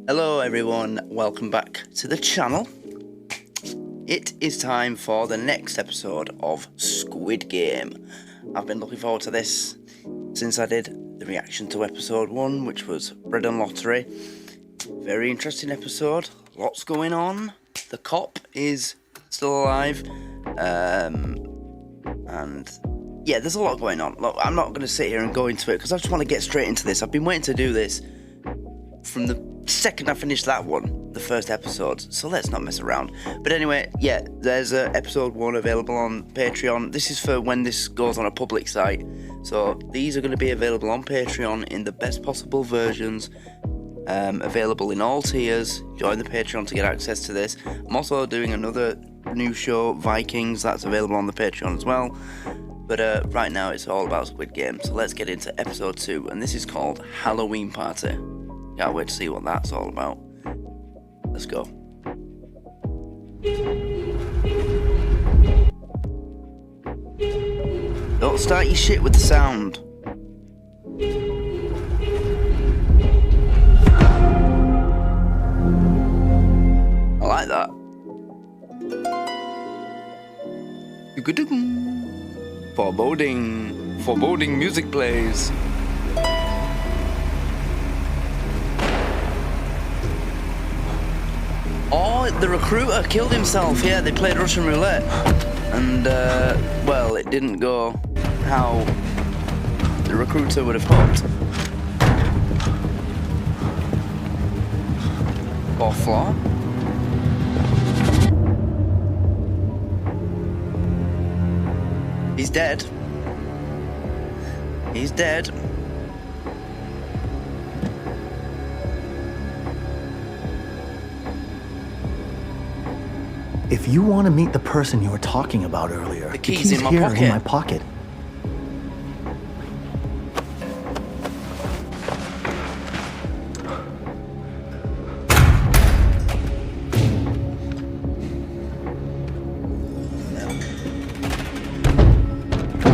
Hello everyone, welcome back to the channel. It is time for the next episode of Squid Game. I've been looking forward to this since I did the reaction to episode 1, which was Bread and Lottery. Very interesting episode, lots going on. The cop is still alive, and yeah, there's a lot going on. Look, I'm not going to sit here and go into it because I just want to get straight into this. I've been waiting to do this from the second I finished that one, the first episode, so let's not mess around. But anyway, yeah, there's episode 1 available on Patreon. This is for when this goes on a public site, so these are going to be available on Patreon in the best possible versions, available in all tiers. Join the Patreon to get access to this. I'm also doing another new show, Vikings, that's available on the Patreon as well. But right now it's all about Squid Game, so let's get into episode 2, and this is called Halloween Party. Can't wait to see what that's all about. Let's go. Don't start your shit with the sound. I like that. Foreboding music plays. Oh, the recruiter killed himself. Yeah, they played Russian roulette. And, well, it didn't go how the recruiter would have hoped. Fourth floor. He's dead. He's dead. If you want to meet the person you were talking about earlier, the key's in my here pocket. In my pocket.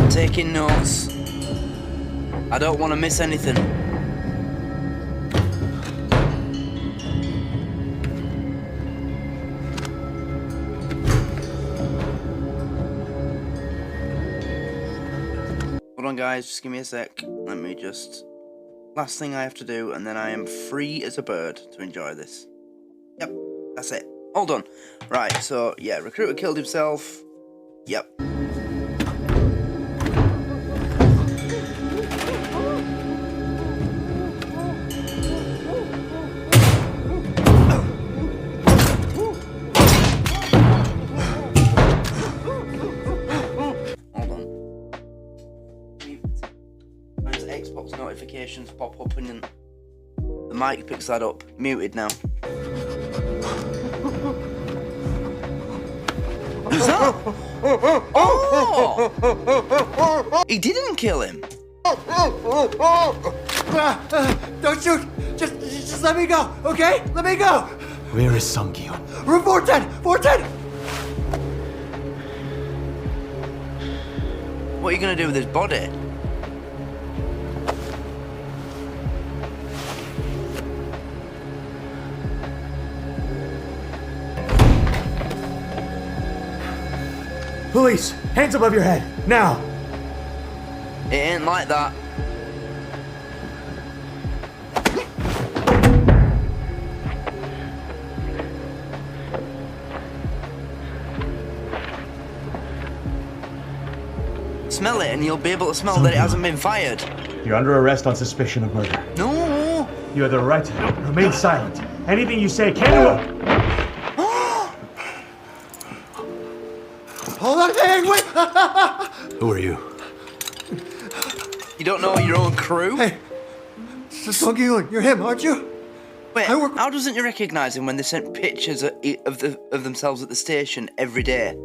Taking notes. I don't want to miss anything. Hold on guys, just give me a sec. Let me just... Last thing I have to do, and then I am free as a bird to enjoy this. Yep, that's it. All done. Right, so yeah, recruiter killed himself. Yep. Xbox notifications pop up and the mic picks that up. Muted now. Who's that? Oh! He didn't kill him. Don't shoot! Just let me go, okay? Let me go! Where is Sung-kyun? Room 410! 410! What are you gonna do with his body? Police! Hands above your head! Now! It ain't like that. Smell it and you'll be able to smell that it hasn't been fired. You're under arrest on suspicion of murder. No! You have the right to remain silent. Anything you say can... Hold on, hey, wait! Who are you? You don't know your own crew? Hey, this is Sung-kyun. You're him, aren't you? Wait, how doesn't you recognise him when they sent pictures of themselves at the station every day?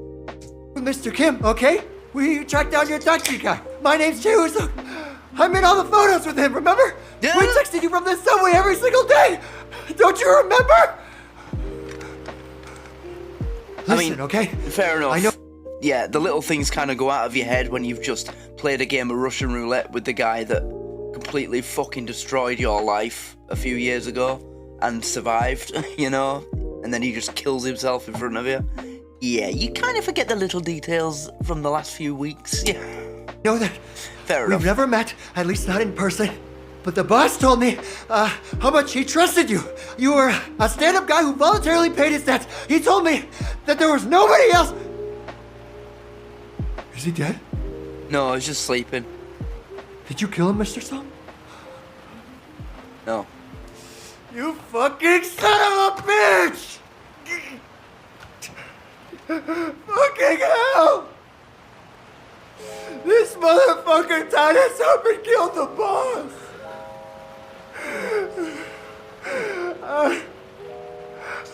Mr. Kim, okay? We tracked down your taxi guy. My name's Jae-sung. I'm in all the photos with him, remember? Yeah. We texted you from the subway every single day. Don't you remember? Listen, okay? Fair enough. I know. Yeah, the little things kind of go out of your head when you've just played a game of Russian roulette with the guy that completely fucking destroyed your life a few years ago. and survived, you know, and then he just kills himself in front of you. Yeah, you kind of forget the little details from the last few weeks. Yeah. Know that Fair we've enough. never met, at least not in person. But the boss told me how much he trusted you. You were a stand-up guy who voluntarily paid his debts. He told me that there was nobody else. Is he dead? No, I was just sleeping. Did you kill him, Mr. Song? No. You fucking son of a bitch! Fucking hell! This motherfucker tied us up and killed the boss! I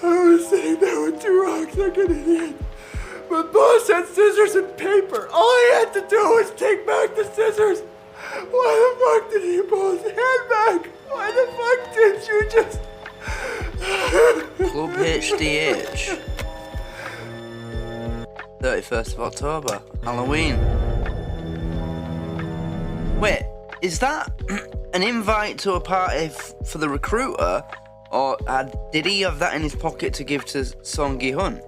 was sitting there with 2 rocks like an idiot. But boss had scissors and paper. All he had to do was take back the scissors. Why the fuck did he pull his hand back? Why the fuck did you just... Club HDH. 31st of October. Halloween. Wait, is that an invite to a party for the recruiter? Or did he have that in his pocket to give to Song Gi-hun?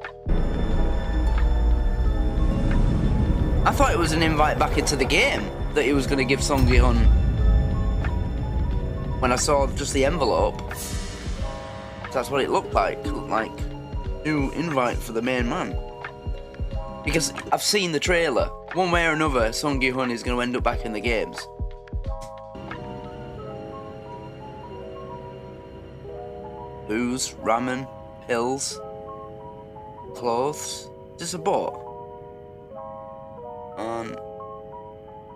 I thought it was an invite back into the game that he was going to give Song Gi-hun. When I saw just the envelope, that's what it looked like. It looked like new invite for the main man. Because I've seen the trailer. One way or another, Song Gi-hun is going to end up back in the games. Booze, ramen, pills, clothes. Is this a boat? On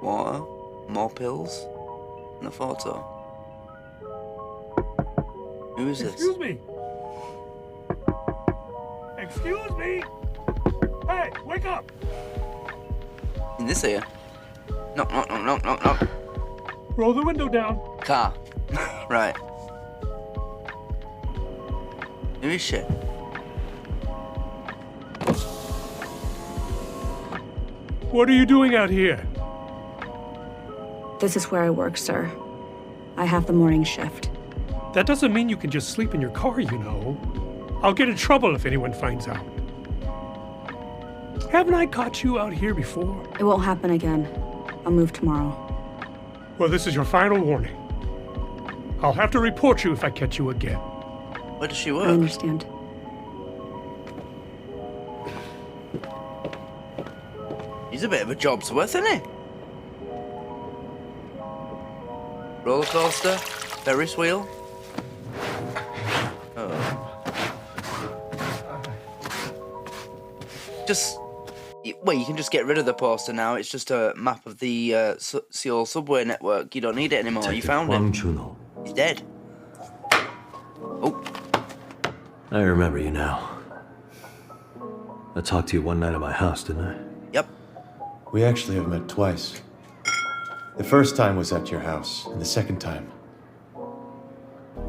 water, more pills, and a photo. Who is this? Excuse me. Excuse me. Hey, wake up. In this here? Knock, knock, knock, knock, knock, knock. Roll the window down. Car. Right. Who is she? What are you doing out here? This is where I work, sir. I have the morning shift. That doesn't mean you can just sleep in your car, you know. I'll get in trouble if anyone finds out. Haven't I caught you out here before? It won't happen again. I'll move tomorrow. Well, this is your final warning. I'll have to report you if I catch you again. Where does she I work? understand. He's a bit of a job's worth, isn't he? Roller coaster, Ferris wheel. Oh. Well, you can just get rid of the poster now. It's just a map of the Seoul subway network. You don't need it anymore. You found Wang him. Juno. He's dead. Oh, I remember you now. I talked to you one night at my house, didn't I? yep. We actually have met twice. The first time was at your house, and the second time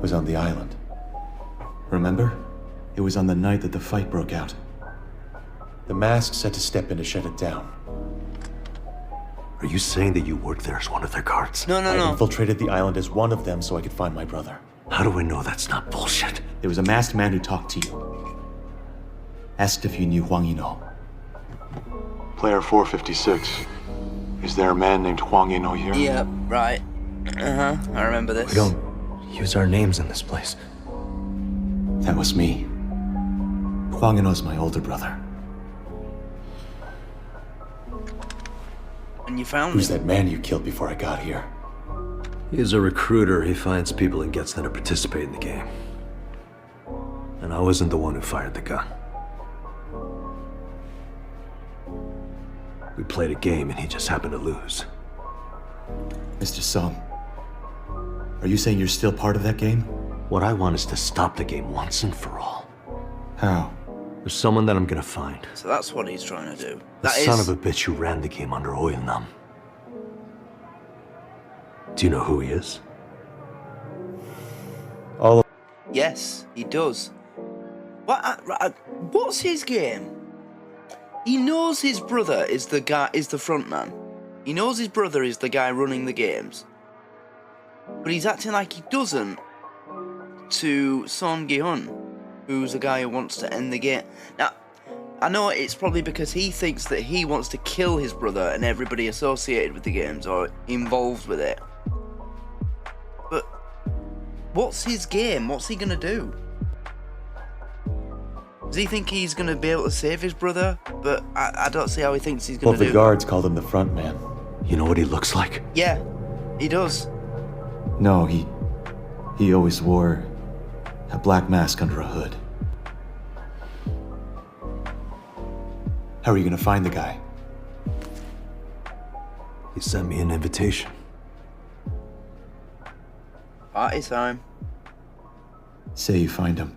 was on the island. Remember? It was on the night that the fight broke out. The masks had to step in to shut it down. Are you saying that you worked there as one of their guards? No, no, I no. infiltrated the island as one of them so I could find my brother. How do I know that's not bullshit? There was a masked man who talked to you. Asked if you knew Huang Yino. Player 456. Is there a man named Huang Yino here? Yep, right. I remember this. We don't use our names in this place. That was me. Huang Yino's my older brother. And you found Who's him. that man you killed before I got here? He's a recruiter. He finds people and gets them to participate in the game. And I wasn't the one who fired the gun. We played a game and he just happened to lose. Mr. Song, are you saying you're still part of that game? What I want is to stop the game once and for all. How? There's someone that I'm gonna find. So that's what he's trying to do. The That son is. of a bitch who ran the game under Oil Nam. Do you know who he is? All of Yes, he does. What's his game? He knows his brother is the front man. He knows his brother is the guy running the games. But he's acting like he doesn't. to Song Gi-hun, who's a guy who wants to end the game. Now, I know it's probably because he thinks that he wants to kill his brother and everybody associated with the games or involved with it. But what's his game? What's he gonna do? Does he think he's gonna be able to save his brother? But I don't see how he thinks he's gonna Well, the do. guards called him the front man. You know what he looks like? Yeah, he does. No, he always wore a black mask under a hood. How are you gonna find the guy? He sent me an invitation. Party time. Say you find him.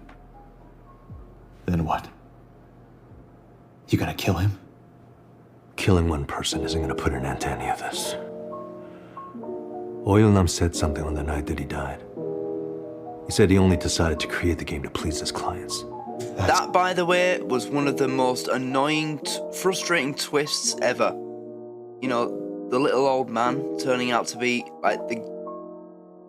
Then what? You gonna kill him? Killing one person isn't gonna put an end to any of this. Oilnam said something on the night that he died. He said he only decided to create the game to please his clients. That, by the way, was one of the most annoying, frustrating twists ever. You know, the little old man turning out to be like the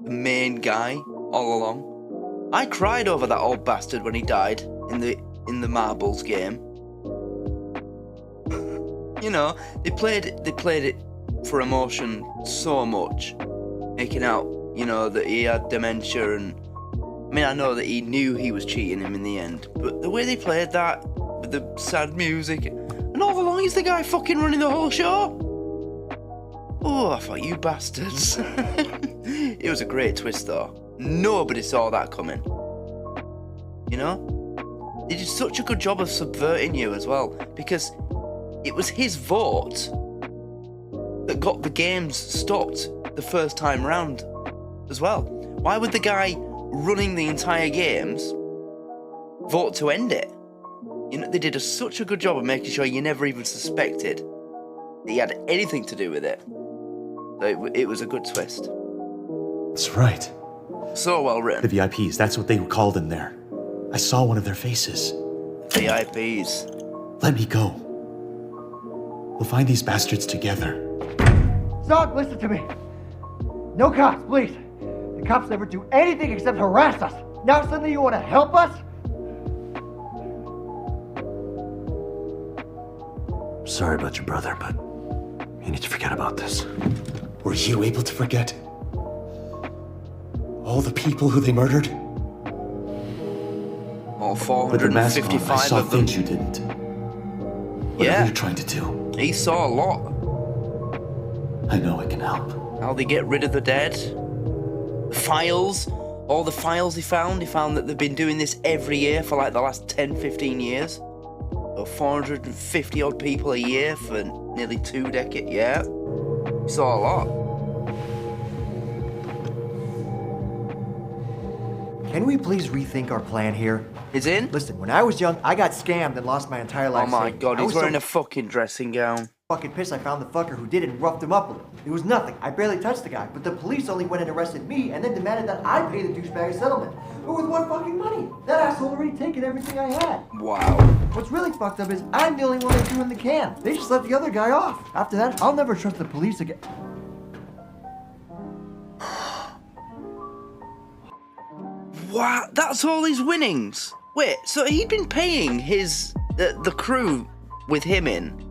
main guy all along. I cried over that old bastard when he died in the marbles game. You know, they played it for emotion so much, making out, you know, that he had dementia, and I mean, I know that he knew he was cheating him in the end, but the way they played that with the sad music, and all along he's the guy fucking running the whole show. Oh, I thought, you bastards. It was a great twist though. Nobody saw that coming. You know? They did such a good job of subverting you as well, because it was his vote that got the games stopped the first time round as well. Why would the guy running the entire games vote to end it? You know, they did such a good job of making sure you never even suspected that he had anything to do with it. So it was a good twist. That's right. So well written. The VIPs, that's what they were called in there. I saw one of their faces. VIPs. Let me go. We'll find these bastards together. Zog, listen to me. No cops, please. The cops never do anything except harass us. Now suddenly you want to help us? Sorry about your brother, but you need to forget about this. Were you able to forget? All the people who they murdered? All With the mask on, I 455 saw of them. things you didn't. Whatever Yeah. you're trying to do, He saw a lot. I know it can help. How they get rid of the dead. The files. All the files he found that they've been doing this every year for like the last 10, 15 years. So 450 odd people a year for nearly 2 decades. Yeah. He saw a lot. Can we please rethink our plan here? He's in? Listen, when I was young, I got scammed and lost my entire life. Oh my savings. god, I he's was wearing so a fucking dressing gown. fucking pissed I found the fucker who did it and roughed him up a little. It was nothing. I barely touched the guy, but the police only went and arrested me and then demanded that I pay the douchebag a settlement. But with what fucking money? That asshole already taken everything I had. Wow. What's really fucked up is I'm the only one that threw in the can. They just let the other guy off. After that, I'll never trust the police again. Wow, that's all his winnings. Wait, so he'd been paying his the crew with him in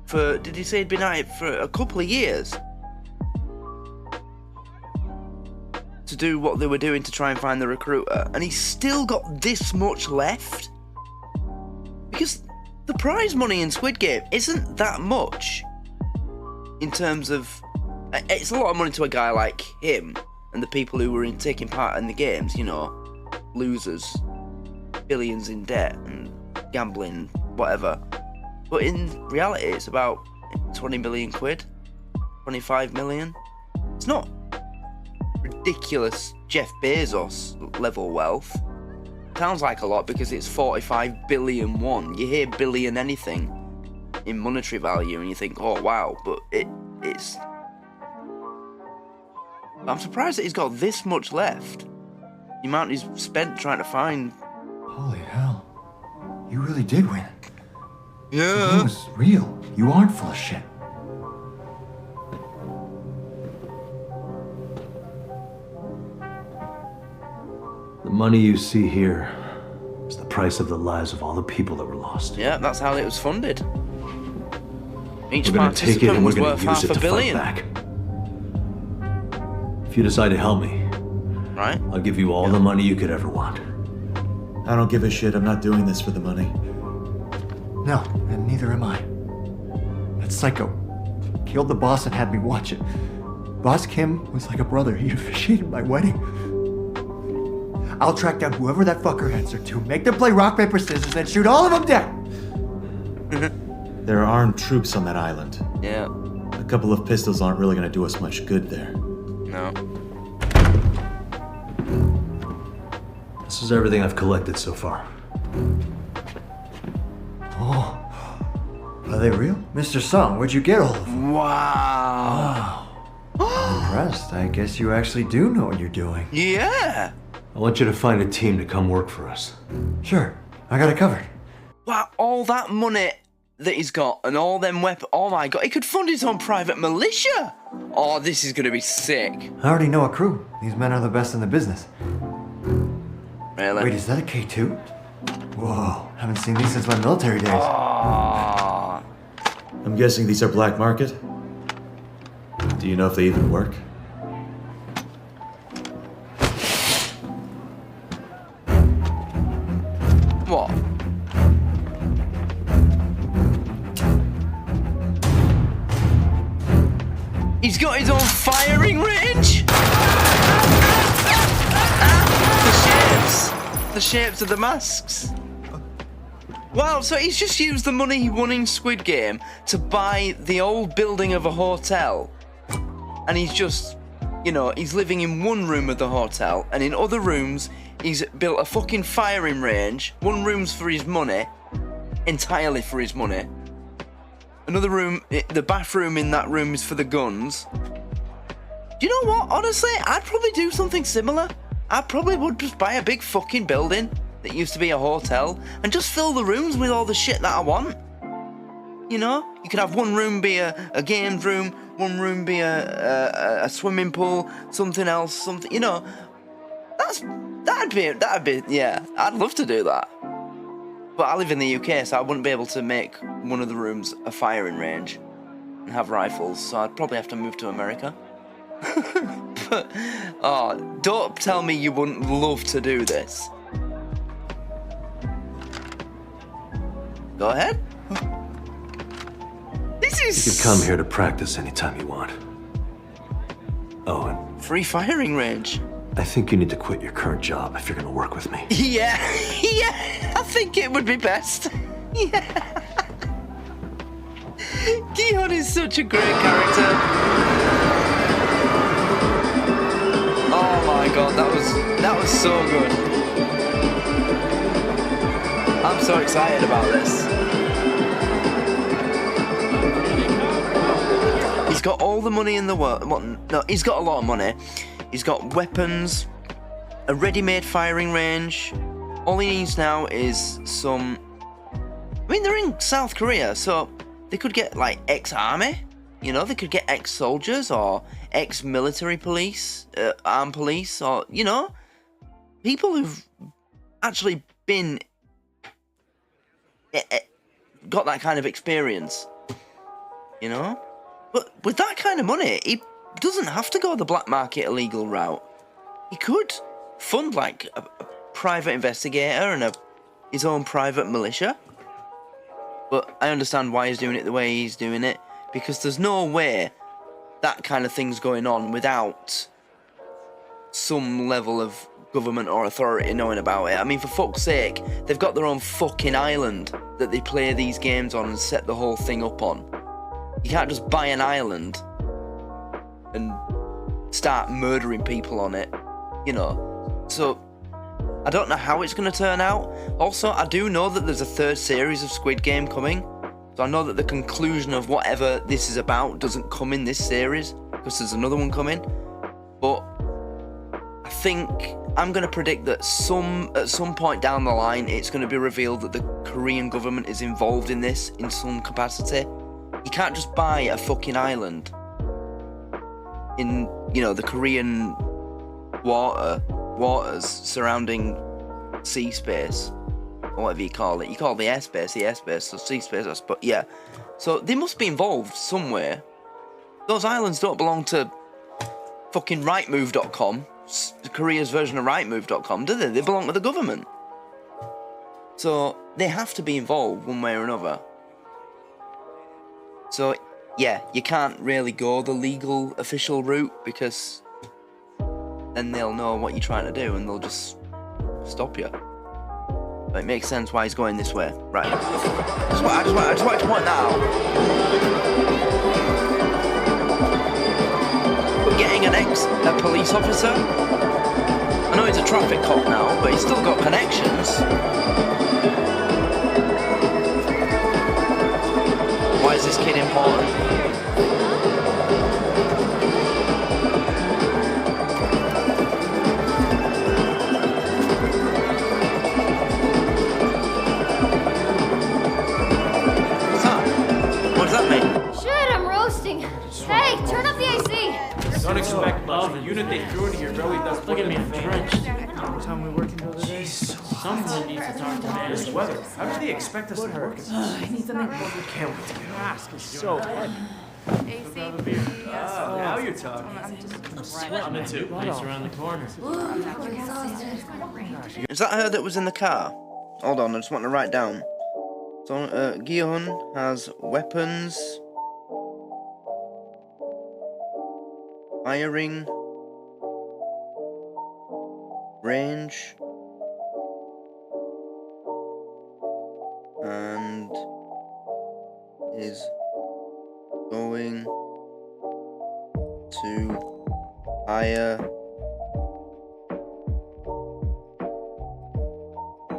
for, did he say he'd been at it for a couple of years? To do what they were doing to try and find the recruiter, and he's still got this much left? Because the prize money in Squid Game isn't that much in terms of, it's a lot of money to a guy like him and the people who were taking part in the games, you know, losers, billions in debt and gambling, whatever. But in reality, it's about 20 million quid, 25 million. It's not ridiculous Jeff Bezos level wealth. Sounds like a lot because it's 45 billion won. You hear billion anything in monetary value and you think, oh wow, but it's... I'm surprised that he's got this much left. The amount he's spent trying to find... Holy hell. You really did win. Yeah. It was real. You aren't full of shit. money you see here is the price of the lives of all the people that were lost. Yeah, that's how it was funded. Each We're gonna take it participant and we're was gonna worth use half it a to fight billion. back. If you decide to help me, Right? I'll give you all the money you could ever want. I don't give a shit. I'm not doing this for the money. No, and neither am I. That psycho killed the boss and had me watch it. Boss Kim was like a brother. He officiated my wedding. I'll track down whoever that fucker answered to, make them play rock, paper, scissors, and shoot all of them down! There are armed troops on that island. Yeah. A couple of pistols aren't really gonna do us much good there. No. This is everything I've collected so far. Oh. Are they real? Mr. Song, where'd you get all of them? Wow. I'm impressed. I guess you actually do know what you're doing. Yeah. I want you to find a team to come work for us. Sure, I got it covered. Wow, all that money that he's got and all them weapons. Oh my god, he could fund his own private militia. Oh, this is gonna be sick. I already know a crew. These men are the best in the business. Really? Wait, is that a K2? Whoa, haven't seen these since my military days. Oh. I'm guessing these are black market? Do you know if they even work? What? He's got his own firing range? The shapes of the masks. Wow, so he's just used the money he won in Squid Game to buy the old building of a hotel. And he's just, you know, he's living in one room of the hotel, and in other rooms, he's built a fucking firing range. One room's for his money, entirely for his money. Another room, the bathroom in that room is for the guns. Do you know what? Honestly, I'd probably do something similar. I probably would just buy a big fucking building that used to be a hotel and just fill the rooms with all the shit that I want. You know? You could have one room be a games room, one room be a swimming pool, something else, something, you know. That'd be, yeah, I'd love to do that. But I live in the UK, so I wouldn't be able to make one of the rooms a firing range and have rifles, so I'd probably have to move to America. But, oh, don't tell me you wouldn't love to do this. Go ahead. This is... You can come here to practice anytime you want. Oh, and free firing range. I think you need to quit your current job if you're gonna work with me. Yeah, yeah, I think it would be best. Yeah. Gi-hun is such a great character. Oh my god, that was so good. I'm so excited about this. He's got all the money in the world. Well, no, he's got a lot of money. He's got weapons, a ready-made firing range. All he needs now is some... I mean, they're in South Korea, so they could get, like, ex-army. You know, they could get ex-soldiers or ex-military police, armed police, or, you know, people who've actually been... got that kind of experience, you know? But with that kind of money, he doesn't have to go the black market illegal route. He could fund, like, a private investigator and his own private militia. But I understand why he's doing it the way he's doing it, because there's no way that kind of thing's going on without some level of government or authority knowing about it. I mean, for fuck's sake, they've got their own fucking island that they play these games on and set the whole thing up on. You can't just buy an island and start murdering people on it, you know. So, I don't know how it's going to turn out. Also, I do know that there's a third series of Squid Game coming. So I know that the conclusion of whatever this is about doesn't come in this series, because there's another one coming. But I think I'm going to predict that at some point down the line, it's going to be revealed that the Korean government is involved in this in some capacity. You can't just buy a fucking island in, you know, the Korean water waters surrounding sea space, or whatever you call it. You call the airspace, so sea space, but yeah. So they must be involved somewhere. Those islands don't belong to fucking rightmove.com, Korea's version of rightmove.com, do they? They belong to the government. So they have to be involved one way or another. So yeah, you can't really go the legal official route because then they'll know what you're trying to do and they'll just stop you. But it makes sense why he's going this way. Right. I just want to point that out. We're getting a police officer. I know he's a traffic cop now, but he's still got connections. Why is this kid important? What does that mean? Shit, I'm roasting. Hey, turn up the AC. Don't expect much. The unit they threw into your belly does look at me, I'm drenched. What time we working the other day? Someone needs to talk to man. This weather. How do they expect us to work? I need something. Can't wait to get home. Mask is so heavy. Now you're talking. I'm into place around the corner. Is that her that was in the car? Hold on, I just want to write down. So, Gi-hun has weapons, firing, range, and is going to hire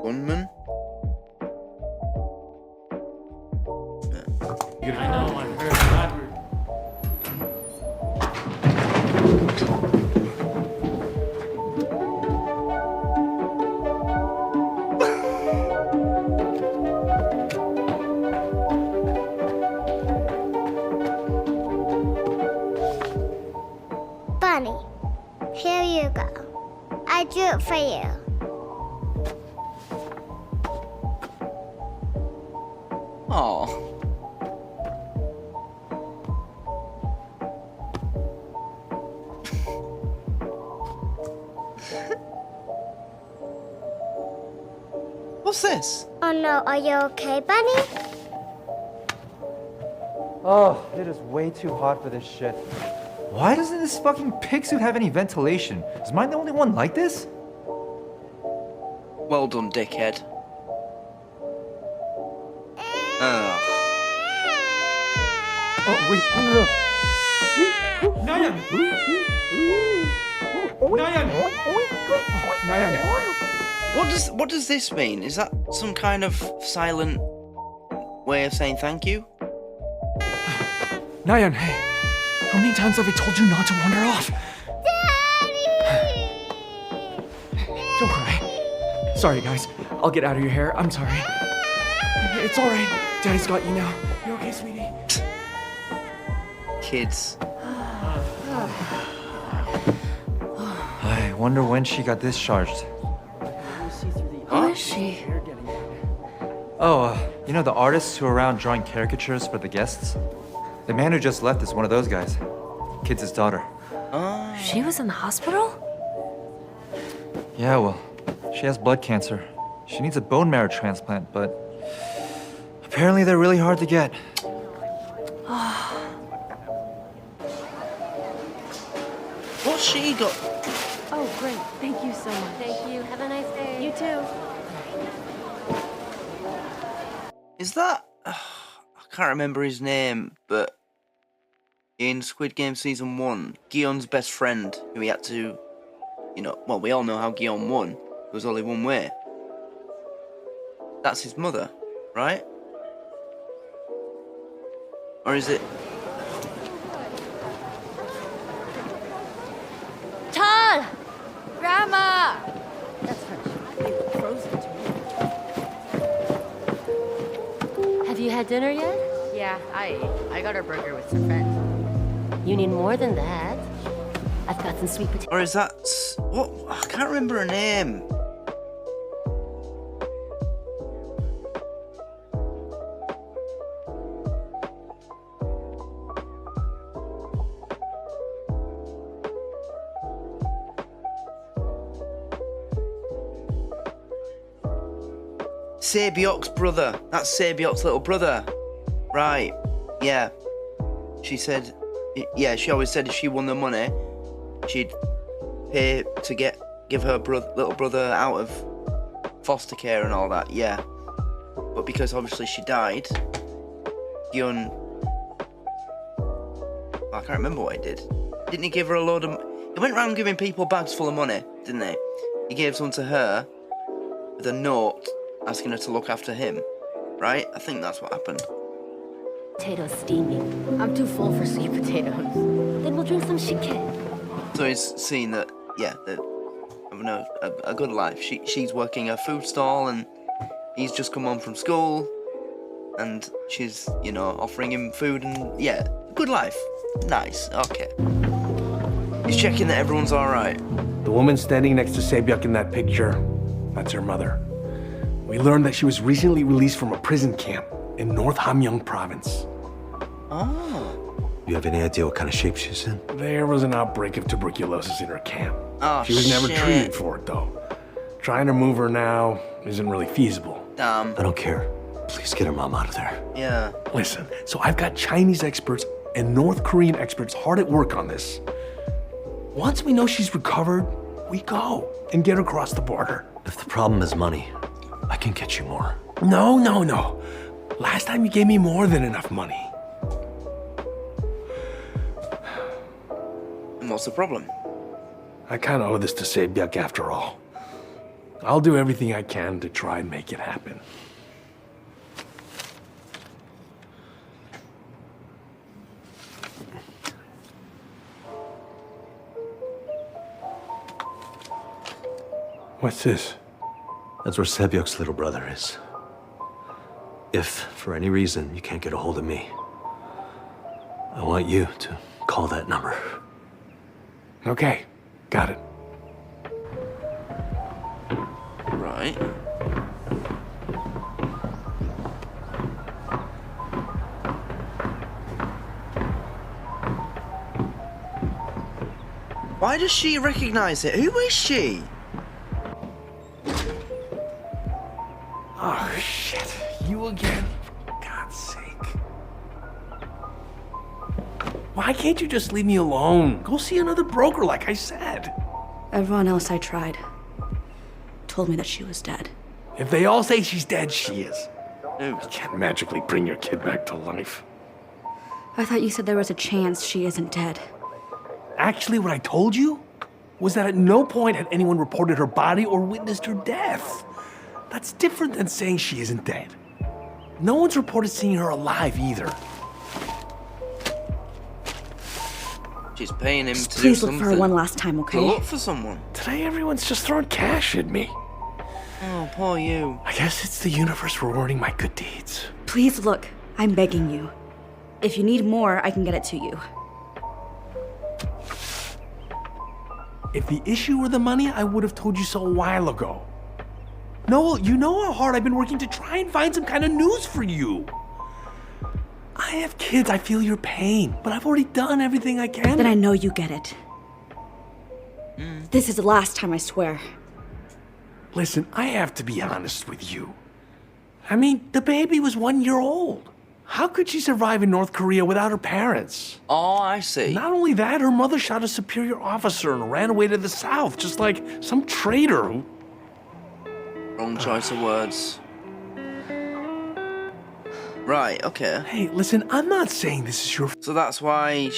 gunman. I know, I've heard that. Bunny, here you go. I drew it for you. Oh. What's this? Oh no, are you okay, Bunny? Oh, it is way too hot for this shit. Why doesn't this fucking pig suit have any ventilation? Is mine the only one like this? Well done, dickhead. Ugh. Oh, wait. Nayan! Nayan! Nayan! What does this mean? Is that some kind of silent way of saying thank you? Nayan, hey. How many times have I told you not to wander off? Daddy! Don't cry. Sorry, guys. I'll get out of your hair. I'm sorry. It's alright. Daddy's got you now. You okay, sweetie? Kids. I wonder when she got discharged. Who is she? Oh, you know the artists who are around drawing caricatures for the guests? The man who just left is one of those guys. Kid's daughter. She was in the hospital? Yeah, well, she has blood cancer. She needs a bone marrow transplant, but apparently they're really hard to get. What's she got? Oh, great. Thank you so much. Thank you. Have a nice day. You too. Is that... I can't remember his name, but in Squid Game Season 1, Gi-hun's best friend, who he had to, you know, well, we all know how Gi-hun won. There was only one way. That's his mother, right? Or is it... Todd! Grandma! Have you had dinner yet? Yeah, I got a burger with some friends. You need more than that. I've got some sweet potatoes. Or is that... What? I can't remember her name. Sabyok's brother. That's Sabyok's little brother. Right. Yeah. She said... Yeah, she always said if she won the money, she'd pay to give her little brother out of foster care and all that. Yeah. But because obviously she died, Gyun... I can't remember what he did. Didn't he give her a load of... He went around giving people bags full of money, didn't he? He gave some to her with a note asking her to look after him, right? I think that's what happened. Potatoes steaming. I'm too full for sweet potatoes. Then we'll drink some shike. So he's seen that, yeah, they're having a good life. She's working a food stall and he's just come home from school and she's, you know, offering him food and, yeah, good life. Nice, okay. He's checking that everyone's alright. The woman standing next to Sabyuk in that picture, that's her mother. We learned that she was recently released from a prison camp in North Hamgyong province. Oh. You have any idea what kind of shape she's in? There was an outbreak of tuberculosis in her camp. Oh, she was never shit. treated for it, though. Trying to move her now isn't really feasible. Damn. I don't care. Please get her mom out of there. Yeah. Listen, so I've got Chinese experts and North Korean experts hard at work on this. Once we know she's recovered, we go and get her across the border. If the problem is money, I can get you more. No. Last time you gave me more than enough money. And what's the problem? I kind of owe this to Sabyuk after all. I'll do everything I can to try and make it happen. What's this? That's where Sabyok's little brother is. If, for any reason, you can't get a hold of me, I want you to call that number. Okay, got it. Right. Why does she recognize it? Who is she? Oh, shit. You again? For God's sake. Why can't you just leave me alone? Go see another broker, like I said. Everyone else I tried told me that she was dead. If they all say she's dead, she is. Who? You can't magically bring your kid back to life. I thought you said there was a chance she isn't dead. Actually, what I told you was that at no point had anyone reported her body or witnessed her death. That's different than saying she isn't dead. No one's reported seeing her alive either. She's paying him to do Please look something. for her one last time, okay? To look for someone. Today, everyone's just throwing cash at me. Oh, poor you. I guess it's the universe rewarding my good deeds. Please look. I'm begging you. If you need more, I can get it to you. If the issue were the money, I would have told you so a while ago. Noel, you know how hard I've been working to try and find some kind of news for you. I have kids, I feel your pain, but I've already done everything I can. Then I know you get it. This is the last time, I swear. Listen, I have to be honest with you. I mean, the baby was 1 year old. How could she survive in North Korea without her parents? Oh, I see. Not only that, her mother shot a superior officer and ran away to the south, just like some traitor who... Wrong choice of words. Right, okay. Hey, listen, I'm not saying this is your... So that's why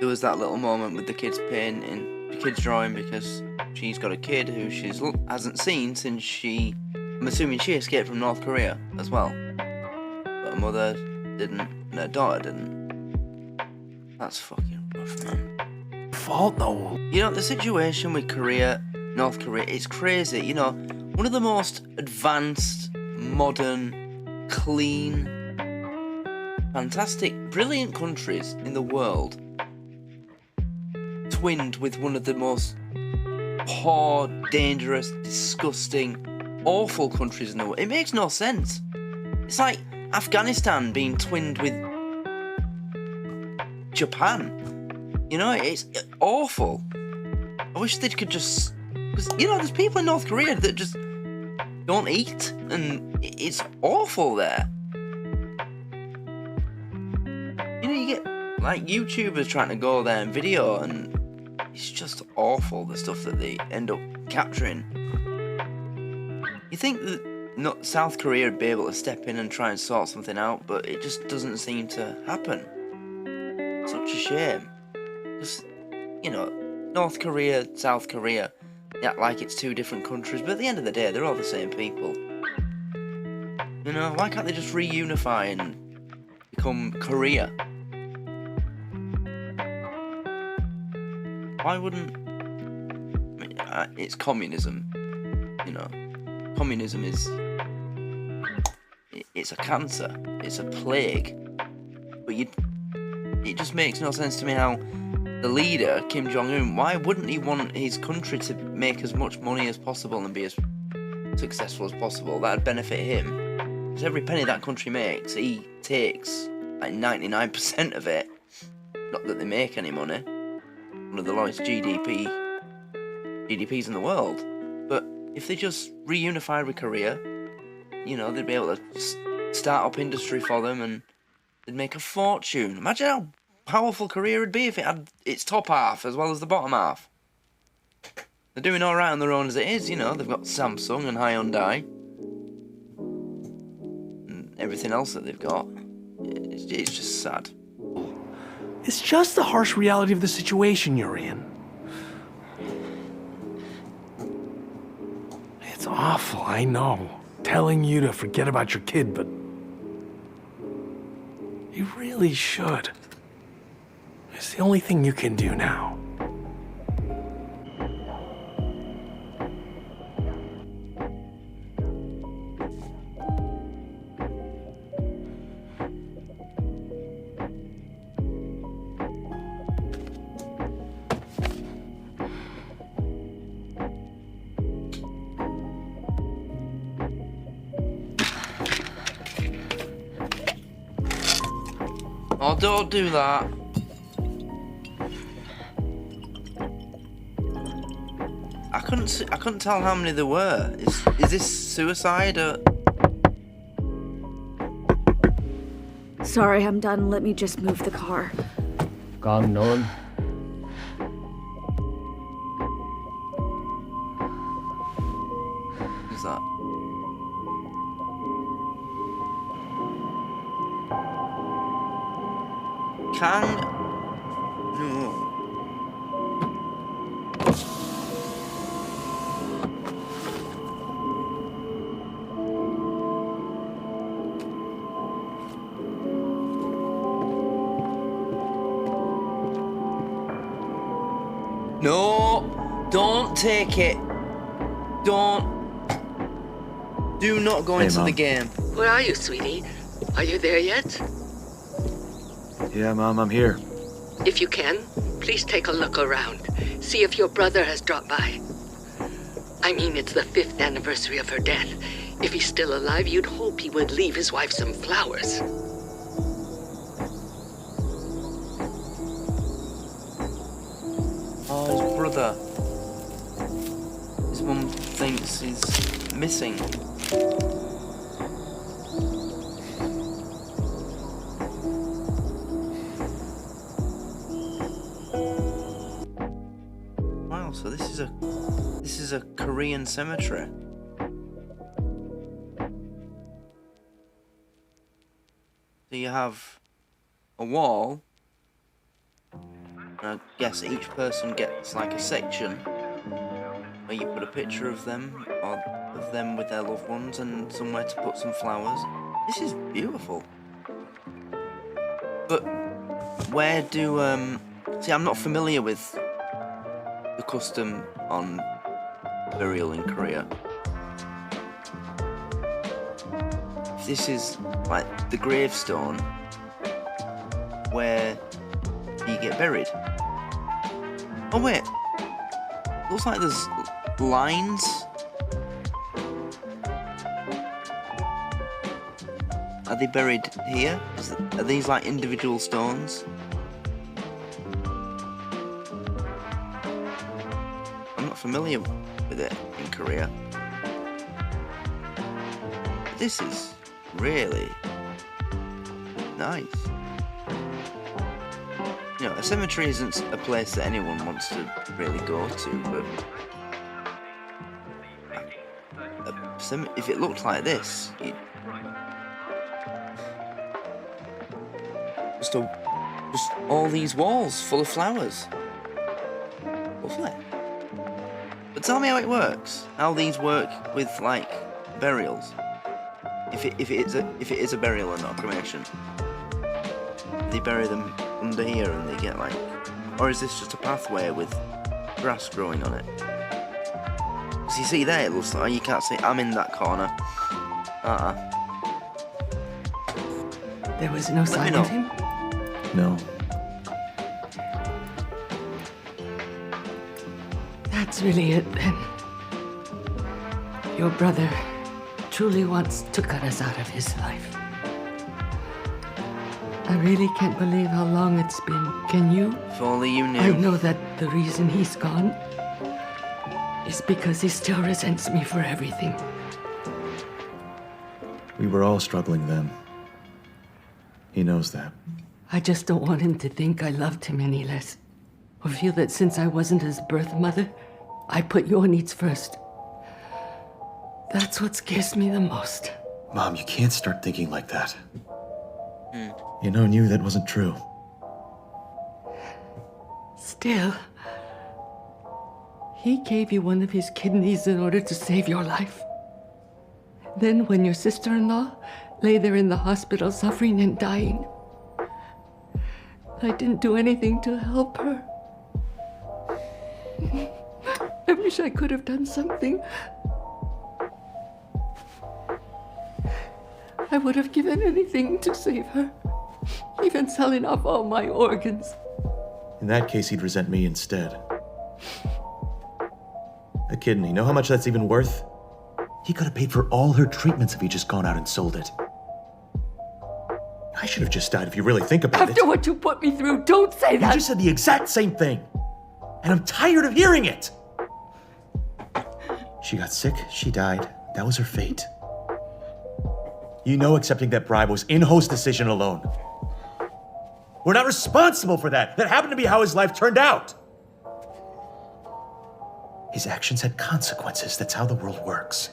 there was that little moment with the kids painting, the kids drawing, because she's got a kid who she hasn't seen since I'm assuming she escaped from North Korea as well. But her mother didn't, and her daughter didn't. That's fucking rough, man. Fault, Noel. You know, the situation with North Korea, it's crazy. You know, one of the most advanced, modern, clean, fantastic, brilliant countries in the world. twinned with one of the most poor, dangerous, disgusting, awful countries in the world. It makes no sense. It's like Afghanistan being twinned with Japan. You know, it's awful. I wish they could just... Because, you know, there's people in North Korea that just don't eat, and it's awful there. You know, you get, like, YouTubers trying to go there and video, and it's just awful, the stuff that they end up capturing. You think that South Korea would be able to step in and try and sort something out, but it just doesn't seem to happen. Such a shame. Because, you know, North Korea, South Korea, they act like it's two different countries, but at the end of the day, they're all the same people. You know, why can't they just reunify and become Korea? Why wouldn't... I mean, it's communism, you know. Communism is... It's a cancer. It's a plague. But it just makes no sense to me how the leader, Kim Jong-un, why wouldn't he want his country to make as much money as possible and be as successful as possible? That'd benefit him. Because every penny that country makes, he takes like 99% of it. Not that they make any money. One of the lowest GDPs in the world. But if they just reunified with Korea, you know, they'd be able to start up industry for them and they'd make a fortune. Imagine how powerful Korea would be if it had its top half as well as the bottom half. They're doing alright on their own as it is, you know. They've got Samsung and Hyundai. And everything else that they've got. It's just sad. It's just the harsh reality of the situation you're in. It's awful, I know. Telling you to forget about your kid, but you really should. It's the only thing you can do now. Oh, don't do that. I couldn't tell how many there were. Is this suicide or... Sorry, I'm done. Let me just move the car. Gangnon. Who's that? Kang... No. No, don't take it. Don't. Do not go into the game. Where are you, sweetie? Are you there yet? Yeah, Mom, I'm here. If you can, please take a look around. See if your brother has dropped by. I mean, it's the 5th anniversary of her death. If he's still alive, you'd hope he would leave his wife some flowers. Oh, his brother. His mum thinks he's missing. Wow, so this is a Korean cemetery. So you have a wall. I guess each person gets like a section where you put a picture of them or of them with their loved ones and somewhere to put some flowers. This is beautiful. But where do see, I'm not familiar with the custom on burial in Korea. If this is like the gravestone, where do you get buried? Oh wait. Looks like there's lines. Are they buried here? Are these like individual stones? I'm not familiar with it in Korea. This is really nice. You know, a cemetery isn't a place that anyone wants to really go to, but if it looked like this, just all these walls full of flowers. Lovely. But tell me how it works. How these work with like burials. If it is a burial and not a cremation. They bury them under here and they get like, or is this just a pathway with grass growing on it? So you see there, it looks like, you can't see, I'm in that corner. There was no sign of him? No. That's really it then. Your brother truly wants to cut us out of his life. I really can't believe how long it's been. Can you? If only you knew. I know that the reason he's gone is because he still resents me for everything. We were all struggling then. He knows that. I just don't want him to think I loved him any less. Or feel that since I wasn't his birth mother, I put your needs first. That's what scares me the most. Mom, you can't start thinking like that. You knew that wasn't true. Still, he gave you one of his kidneys in order to save your life. Then when your sister-in-law lay there in the hospital suffering and dying, I didn't do anything to help her. I wish I could have done something. I would have given anything to save her, even selling off all my organs. In that case, he'd resent me instead. A kidney, know how much that's even worth? He could have paid for all her treatments if he'd just gone out and sold it. I should have just died if you really think about it. After what you put me through, don't say that! You just said the exact same thing. And I'm tired of hearing it. She got sick, she died. That was her fate. You know accepting that bribe was in-host decision alone. We're not responsible for that. That happened to be how his life turned out. His actions had consequences. That's how the world works.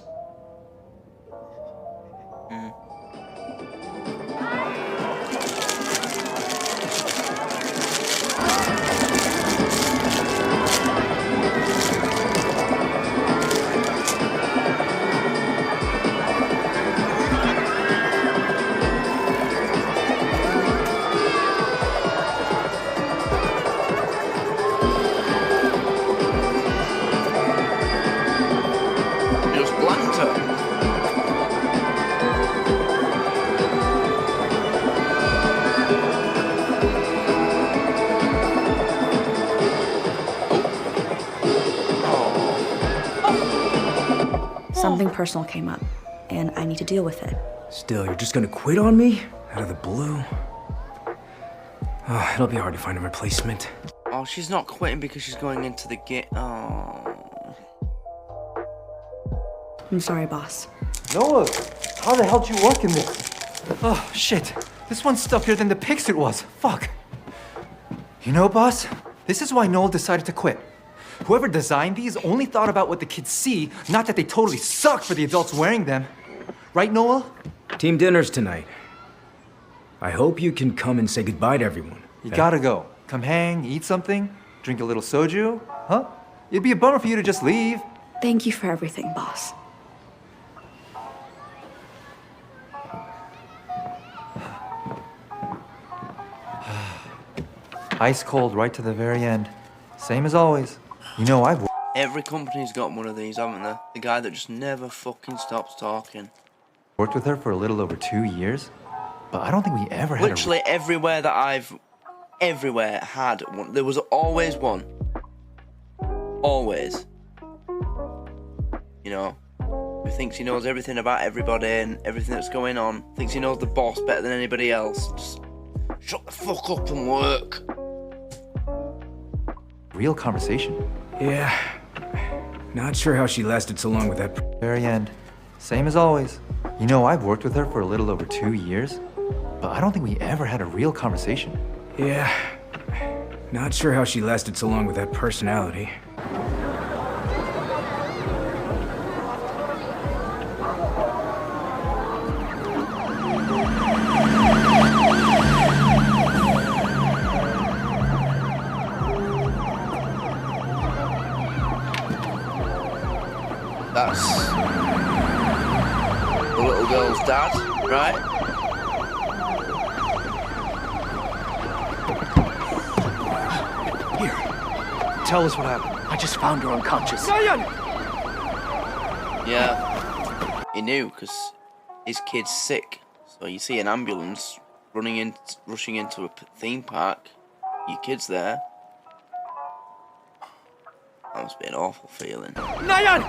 Something personal came up, and I need to deal with it. Still, you're just gonna quit on me? Out of the blue? Oh, it'll be hard to find a replacement. Oh, she's not quitting because she's going into the gate. Oh. I'm sorry, boss. Noah, how the hell did you work in this? Oh, shit. This one's stuffier than the pig suit was. Fuck. You know, boss, this is why Noel decided to quit. Whoever designed these only thought about what the kids see, not that they totally suck for the adults wearing them. Right, Noel? Team dinner's tonight. I hope you can come and say goodbye to everyone. You gotta go. Come hang, eat something, drink a little soju, huh? It'd be a bummer for you to just leave. Thank you for everything, boss. Ice cold right to the very end. Same as always. You know I've... Every company's got one of these, haven't they? The guy that just never fucking stops talking. Worked with her for a little over 2 years, but I don't think we ever had Literally everywhere that I've... Everywhere had one. There was always one. Always. You know, who thinks he knows everything about everybody and everything that's going on, thinks he knows the boss better than anybody else. Just shut the fuck up and work. Real conversation. Yeah. Not sure how she lasted so long with that. Very end. Same as always. You know, I've worked with her for a little over 2 years, but I don't think we ever had a real conversation. Yeah. Not sure how she lasted so long with that personality. That's the little girl's dad, right? Here, tell us what happened. I just found her unconscious. Yeah, he knew because his kid's sick. So you see an ambulance rushing into a theme park. Your kid's there. That must be an awful feeling. Nayan!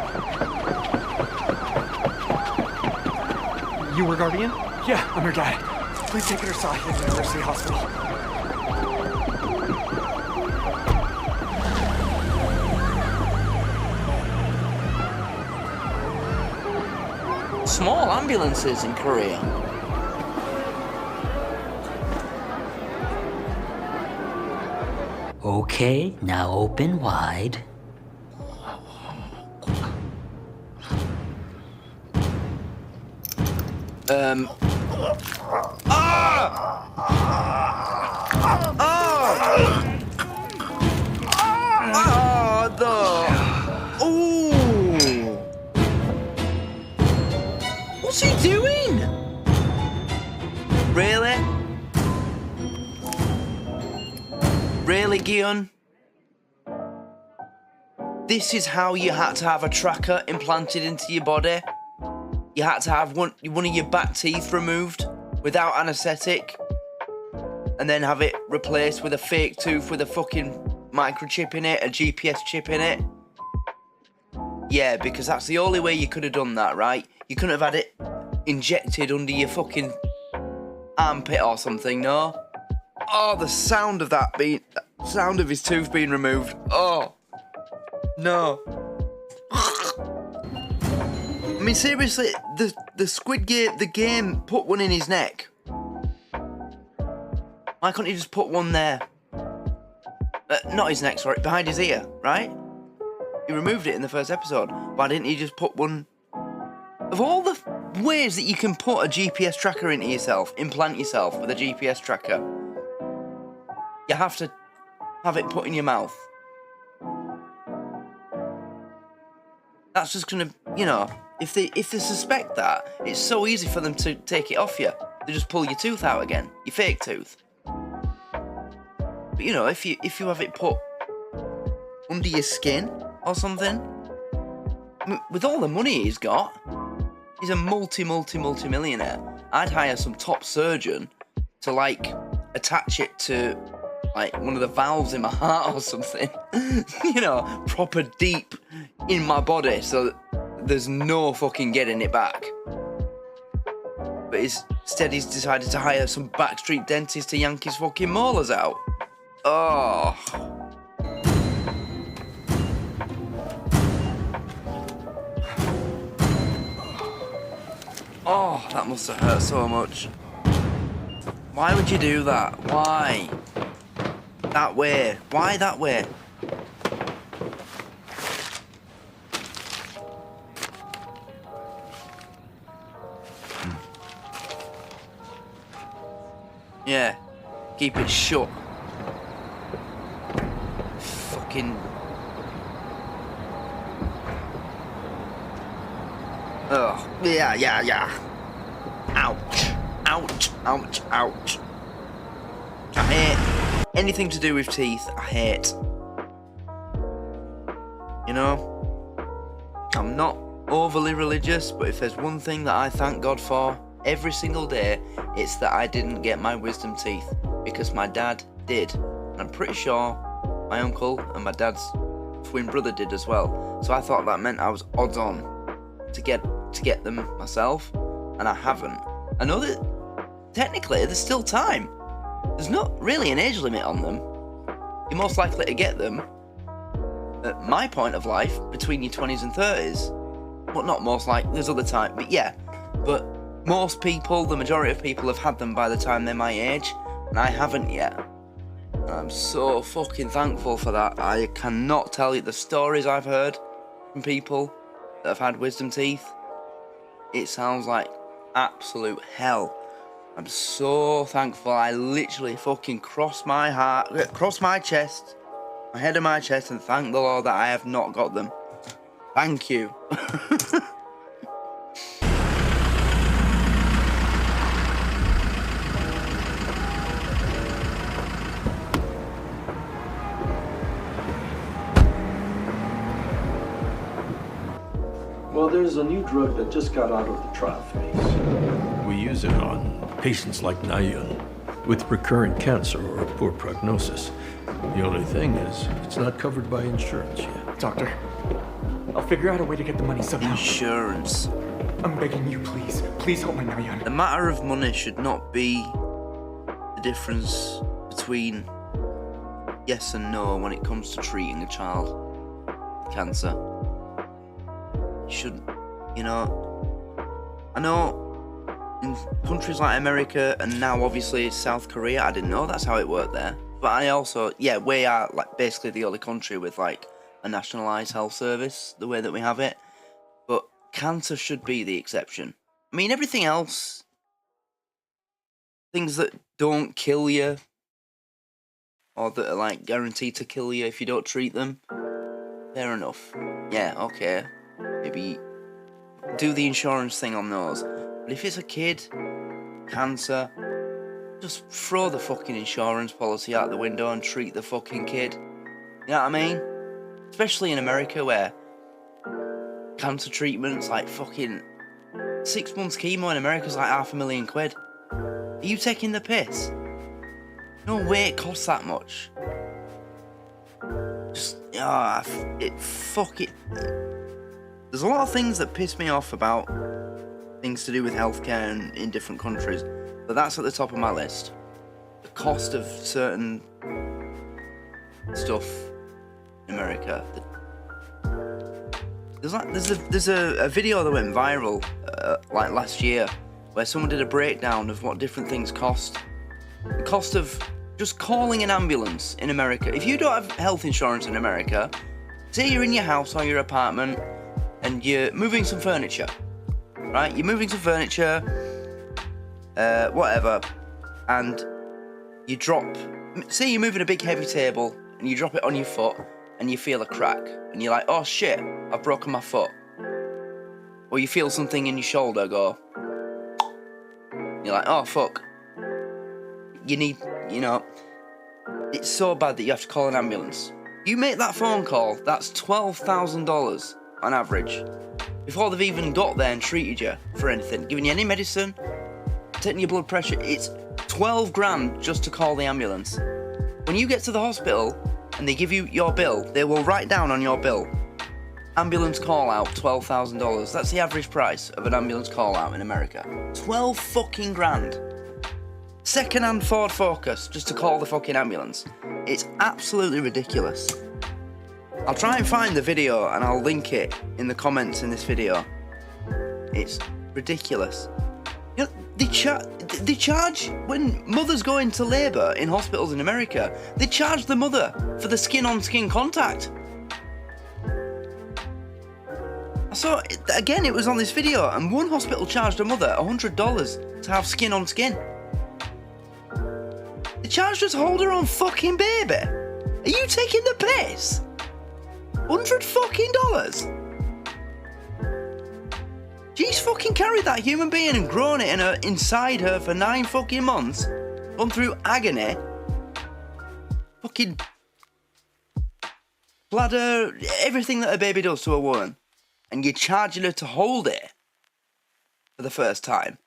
You were guardian? Yeah, I'm her dad. Please take her aside at the University Hospital. Small ambulances in Korea. Okay, now open wide. What's he doing? Really? Really, Gion? This is how you had to have a tracker implanted into your body? You had to have one of your back teeth removed without anaesthetic and then have it replaced with a fake tooth with a fucking microchip in it, a GPS chip in it? Yeah, because that's the only way you could have done that, right? You couldn't have had it injected under your fucking armpit or something, no? Oh, the sound of that sound of his tooth being removed. Oh, no. I mean, seriously, the Squid Game, the game, put one in his neck. Why couldn't he just put one there? Not his neck, sorry, behind his ear, right? He removed it in the first episode. Why didn't he just put one... Of all the ways that you can put a GPS tracker into yourself, implant yourself with a GPS tracker, you have to have it put in your mouth. That's just gonna, you know, if they suspect that, it's so easy for them to take it off you. They just pull your tooth out again, your fake tooth. But you know, if you have it put under your skin or something, I mean, with all the money he's got, he's a multi-millionaire. I'd hire some top surgeon to like attach it to like one of the valves in my heart or something. You know, proper deep in my body so that there's no fucking getting it back. But instead he's decided to hire some backstreet dentist to yank his fucking molars out. Oh. Oh, that must have hurt so much. Why would you do that? Why? That way. Why that way? Yeah. Keep it shut. Fucking... Oh, yeah. Ouch. I hate anything to do with teeth. I hate. You know, I'm not overly religious, but if there's one thing that I thank God for every single day, it's that I didn't get my wisdom teeth, because my dad did. And I'm pretty sure my uncle and my dad's twin brother did as well. So I thought that meant I was odds on to get them myself, and I haven't. I know that technically there's still time. There's not really an age limit on them. You're most likely to get them at my point of life between your 20s and 30s. Well, not most likely, there's other time, but yeah. But most people, the majority of people have had them by the time they're my age, and I haven't yet. And I'm so fucking thankful for that. I cannot tell you the stories I've heard from people that have had wisdom teeth. It sounds like absolute hell. I'm so thankful. I literally fucking crossed my chest, my head and my chest, and thank the Lord that I have not got them. Thank you. Well, there's a new drug that just got out of the trial phase. We use it on patients like Nayun with recurrent cancer or a poor prognosis. The only thing is, it's not covered by insurance yet. Doctor, I'll figure out a way to get the money somehow. Insurance. I'm begging you, please. Please help my Nayun. The matter of money should not be the difference between yes and no when it comes to treating a child with cancer. Shouldn't, you know, I know in countries like America and now obviously South Korea, I didn't know that's how it worked there. But I also, yeah, we are like basically the only country with like a nationalised health service, the way that we have it. But cancer should be the exception. I mean, everything else, things that don't kill you, or that are like guaranteed to kill you if you don't treat them, fair enough. Yeah, okay. Maybe do the insurance thing on those. But if it's a kid, cancer, just throw the fucking insurance policy out the window and treat the fucking kid. You know what I mean? Especially in America where cancer treatment's like fucking 6 months chemo in America's like £500,000. Are you taking the piss? No way it costs that much. Just, fuck it. There's a lot of things that piss me off about things to do with healthcare in different countries, but that's at the top of my list. The cost of certain stuff in America. There's a video that went viral like last year where someone did a breakdown of what different things cost. The cost of just calling an ambulance in America. If you don't have health insurance in America, say you're in your house or your apartment and you're moving some furniture, right? You're moving some furniture, whatever, and you drop, say you're moving a big heavy table and you drop it on your foot and you feel a crack and you're like, oh shit, I've broken my foot. Or you feel something in your shoulder go, you're like, oh fuck. You need, you know, it's so bad that you have to call an ambulance. You make that phone call, that's $12,000 on average, before they've even got there and treated you for anything, giving you any medicine, taking your blood pressure. It's 12 grand just to call the ambulance. When you get to the hospital and they give you your bill, they will write down on your bill, ambulance call out, $12,000. That's the average price of an ambulance call out in America. 12 fucking grand. Second-hand Ford Focus just to call the fucking ambulance. It's absolutely ridiculous. I'll try and find the video and I'll link it in the comments in this video. It's ridiculous. You know, they charge, when mothers go into labour in hospitals in America, they charge the mother for the skin-on-skin contact. So, again, it was on this video, and one hospital charged a mother $100 to have skin-on-skin. They charged her to hold her own fucking baby. Are you taking the piss? $100 fucking dollars? She's fucking carried that human being and grown it inside her for 9 fucking months, gone through agony, fucking bladder, everything that a baby does to a woman, and you're charging her to hold it for the first time.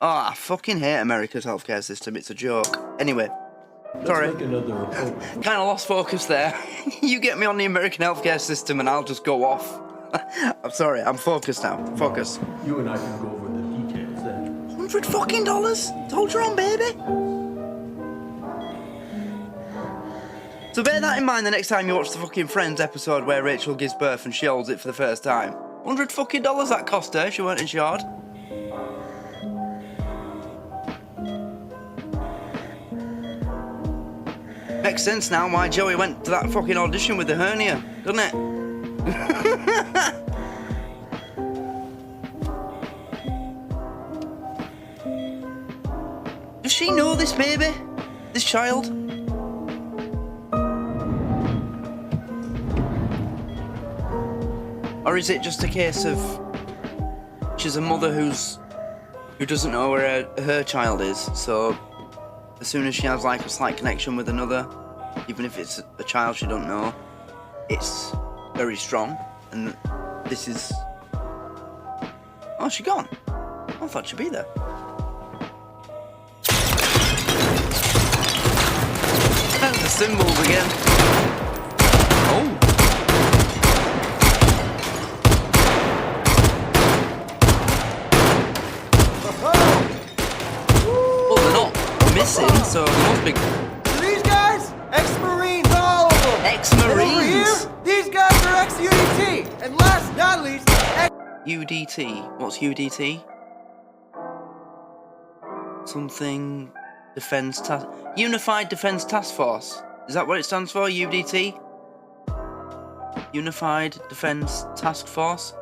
Oh, I fucking hate America's healthcare system. It's a joke. Anyway, Sorry. Let's make another appointment. Kind of lost focus there. You get me on the American healthcare system and I'll just go off. I'm sorry, I'm focused now. Focus. You and I can go over the details then. $100 Told you on, baby. So bear that in mind the next time you watch the fucking Friends episode where Rachel gives birth and she holds it for the first time. $100 that cost her, she weren't insured. Makes sense now why Joey went to that fucking audition with the hernia, doesn't it? Does she know this baby? This child? Or is it just a case of she's a mother who doesn't know where her child is, so as soon as she has like a slight connection with another, even if it's a child she don't know, it's very strong, and this is... Oh, she gone? I thought she'd be there. There's the symbols again. Oh. Well, they're not missing, so they must be... These guys, ex-Marines, all of them. Ex-Marines. And over here, these guys are ex-UDT. And last but not least, UDT. What's UDT? Something... Defense Task... Unified Defense Task Force. Is that what it stands for, UDT? Unified Defense Task Force?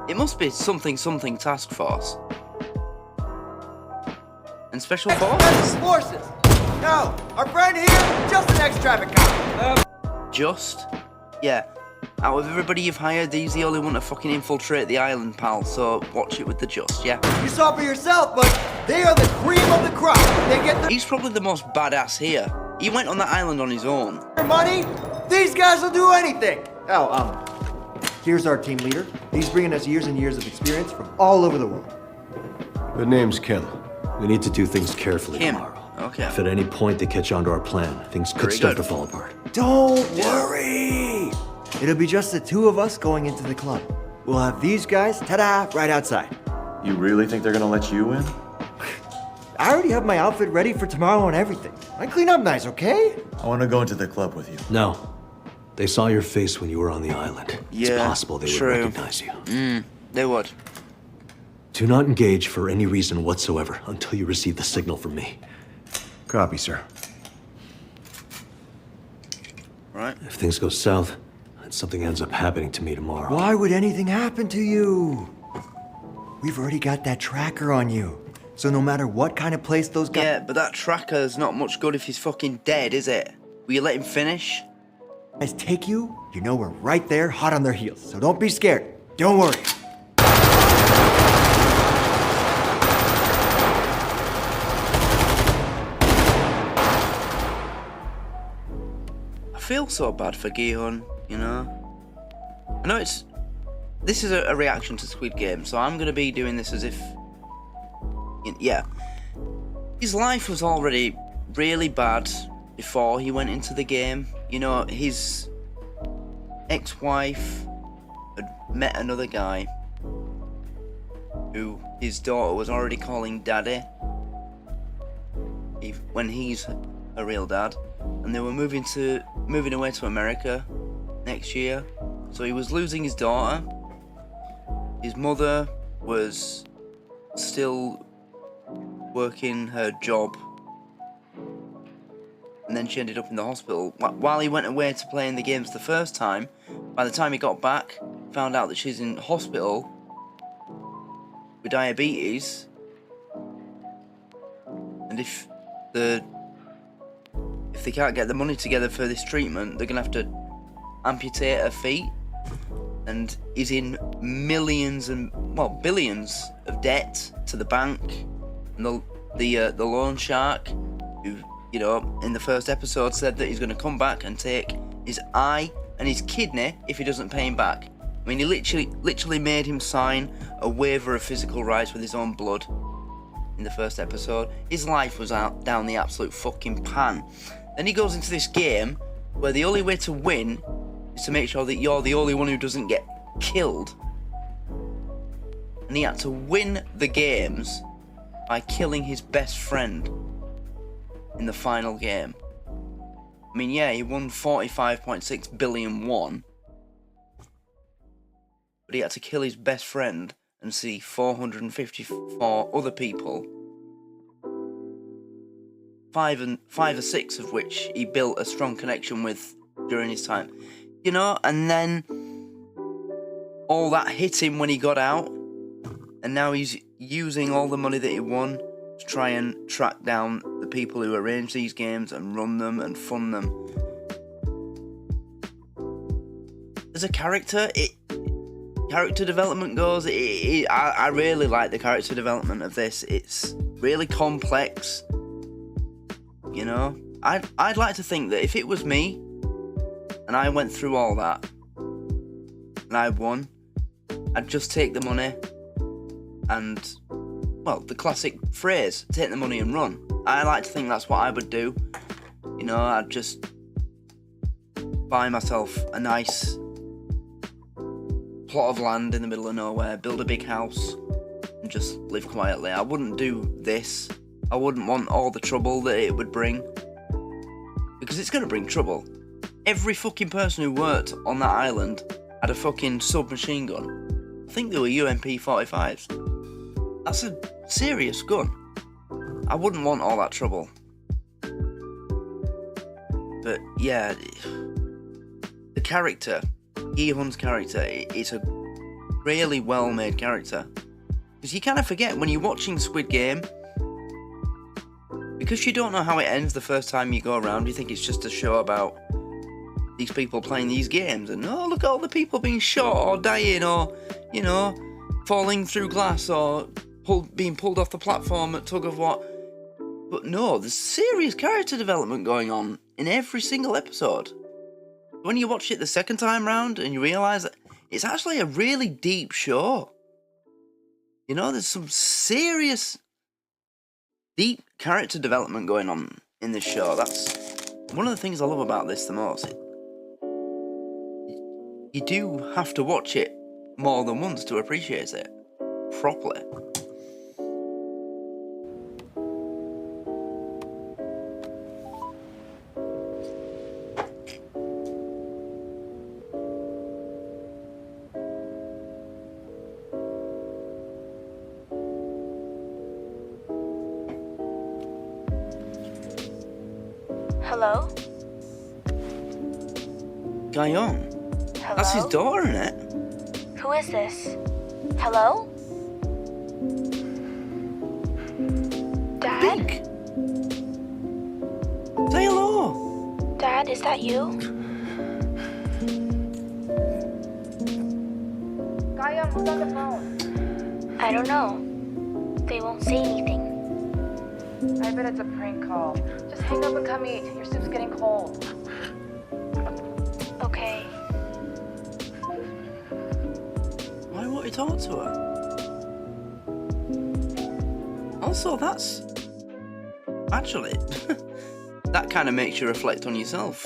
It must be something Task Force. And Special Forces? Forces. No, our friend here, just an ex-traffic cop. Just? Yeah. Out of everybody you've hired, he's the only one to fucking infiltrate the island, pal, so watch it with the just, yeah? You saw for yourself, but they are the cream of the crop. They get He's probably the most badass here. He went on the island on his own. their money. These guys will do anything. Oh, here's our team leader. He's bringing us years and years of experience from all over the world. The name's Kim. We need to do things carefully tomorrow. Okay. If at any point they catch on to our plan, things could Very start good. to fall apart. Don't worry. It'll be just the two of us going into the club. We'll have these guys, ta-da, right outside. You really think they're gonna let you in? I already have my outfit ready for tomorrow and everything. I clean up nice, okay? I want to go into the club with you. No. They saw your face when you were on the island. It's Yeah, possible they would true. recognize you. They would. Do not engage for any reason whatsoever until you receive the signal from me. Copy, sir. Right. If things go south, and something ends up happening to me tomorrow. Why would anything happen to you? We've already got that tracker on you. So no matter what kind of place those guys... Yeah, but that tracker's not much good if he's fucking dead, is it? Will you let him finish? guys take you, you know we're right there, hot on their heels. So don't be scared. Don't worry. I feel so bad for Gi-hun, you know? I know this is a reaction to Squid Game, so I'm gonna be doing this as if... Yeah. His life was already really bad before he went into the game. You know, his ex-wife had met another guy who his daughter was already calling daddy when he's a real dad, and they were moving away to America next year, so he was losing his daughter. His mother was still working her job, and then she ended up in the hospital. While he went away to play in the games the first time, by the time he got back, found out that she's in hospital with diabetes, and if they can't get the money together for this treatment, they're gonna have to amputate her feet, and he's in millions and, well, billions of debt to the bank and the loan shark, who, you know, in the first episode said that he's going to come back and take his eye and his kidney if he doesn't pay him back. I mean, he literally made him sign a waiver of physical rights with his own blood in the first episode. His life was out down the absolute fucking pan. Then he goes into this game where the only way to win is to make sure that you're the only one who doesn't get killed. And he had to win the games by killing his best friend in the final game. I mean, yeah, he won 45.6 billion won, but he had to kill his best friend and see 454 other people, five or six of which he built a strong connection with during his time. You know, and then all that hit him when he got out, and now he's using all the money that he won to try and track down the people who arrange these games and run them and fund them. As a character, character development goes, I really like the character development of this. It's really complex. You know, I'd like to think that if it was me and I went through all that and I won, I'd just take the money and, well, the classic phrase, take the money and run. I like to think that's what I would do. You know, I'd just buy myself a nice plot of land in the middle of nowhere, build a big house, and just live quietly. I wouldn't do this. I wouldn't want all the trouble that it would bring, because it's going to bring trouble. Every fucking person who worked on that island had a fucking submachine gun. I think they were UMP-45s. That's a serious gun. I wouldn't want all that trouble. But yeah, the character, Gi-hun's character, it's a really well-made character. Because you kind of forget when you're watching Squid Game, because you don't know how it ends the first time you go around, you think it's just a show about these people playing these games, and oh, look at all the people being shot or dying or, you know, falling through glass or being pulled off the platform at tug of war. But no, there's serious character development going on in every single episode. When you watch it the second time round and you realise that it's actually a really deep show. You know, there's some serious, deep character development going on in this show. That's one of the things I love about this the most. You do have to watch it more than once to appreciate it properly. Hello? Gayon. Hello? That's his daughter, isn't it? Who is this? Hello? Dad? Big. Say hello. Dad, is that you? Gayon, who's on the phone? I don't know. They won't say anything. I bet it's a prank call. Just hang up and come eat. Your soup's getting cold. Okay. Why won't you talk to her? Also, that's... Actually, that kind of makes you reflect on yourself.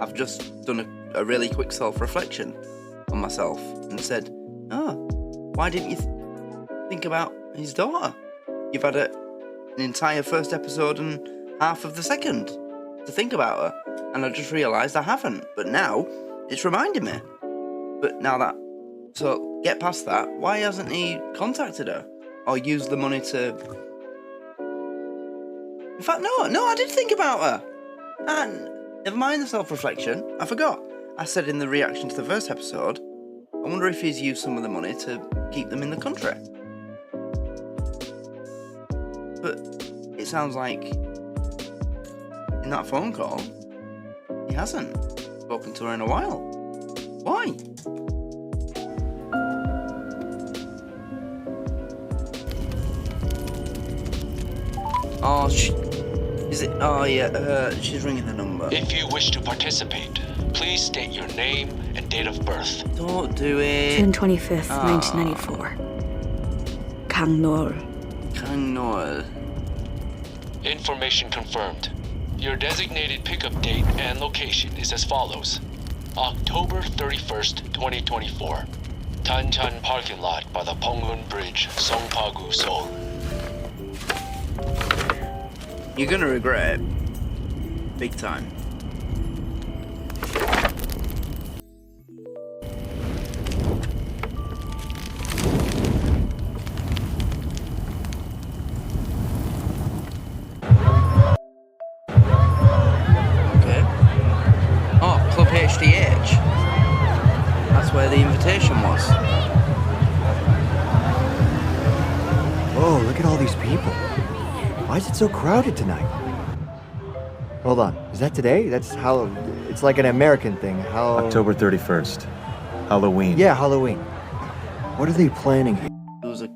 I've just done a really quick self-reflection on myself and said, oh, why didn't you think about his daughter? You've had an entire first episode and half of the second to think about her, and I just realised I haven't, but now it's reminding me. But now that, so get past that, why hasn't he contacted her or used the money to... In fact, no, I did think about her. And never mind the self-reflection, I forgot. I said in the reaction to the first episode, I wonder if he's used some of the money to keep them in the country. But it sounds like in that phone call, he hasn't spoken to her in a while. Why? Oh, is it? Oh, yeah, she's ringing the number. If you wish to participate, please state your name and date of birth. Don't do it. June 25th, 1994. Kang Noel. Kang Noel. Information confirmed. Your designated pickup date and location is as follows. October 31st, 2024. Tanchan parking lot by the Pongun Bridge, Songpagu, Seoul. You're gonna regret it. Big time. Okay. Oh, Club HDH. That's where the invitation was. Whoa, look at all these people. Why is it so crowded tonight? Hold on, is that today? That's how it's like an American thing. How October 31st. Halloween. Yeah, Halloween. What are they planning here? There was a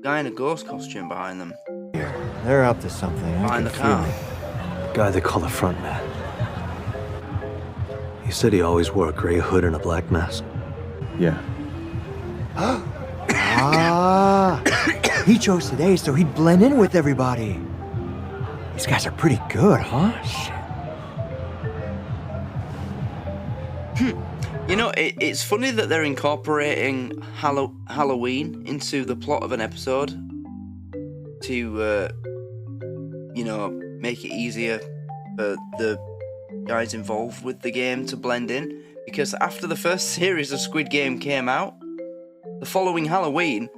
guy in a ghost costume behind them. They're up to something. Behind the car. The guy they call the front man. He said he always wore a gray hood and a black mask. Yeah. Ah! He chose today so he'd blend in with everybody. These guys are pretty good, huh? Shit. You know, it's funny that they're incorporating Halloween into the plot of an episode to, you know, make it easier for the guys involved with the game to blend in. Because after the first series of Squid Game came out, the following Halloween,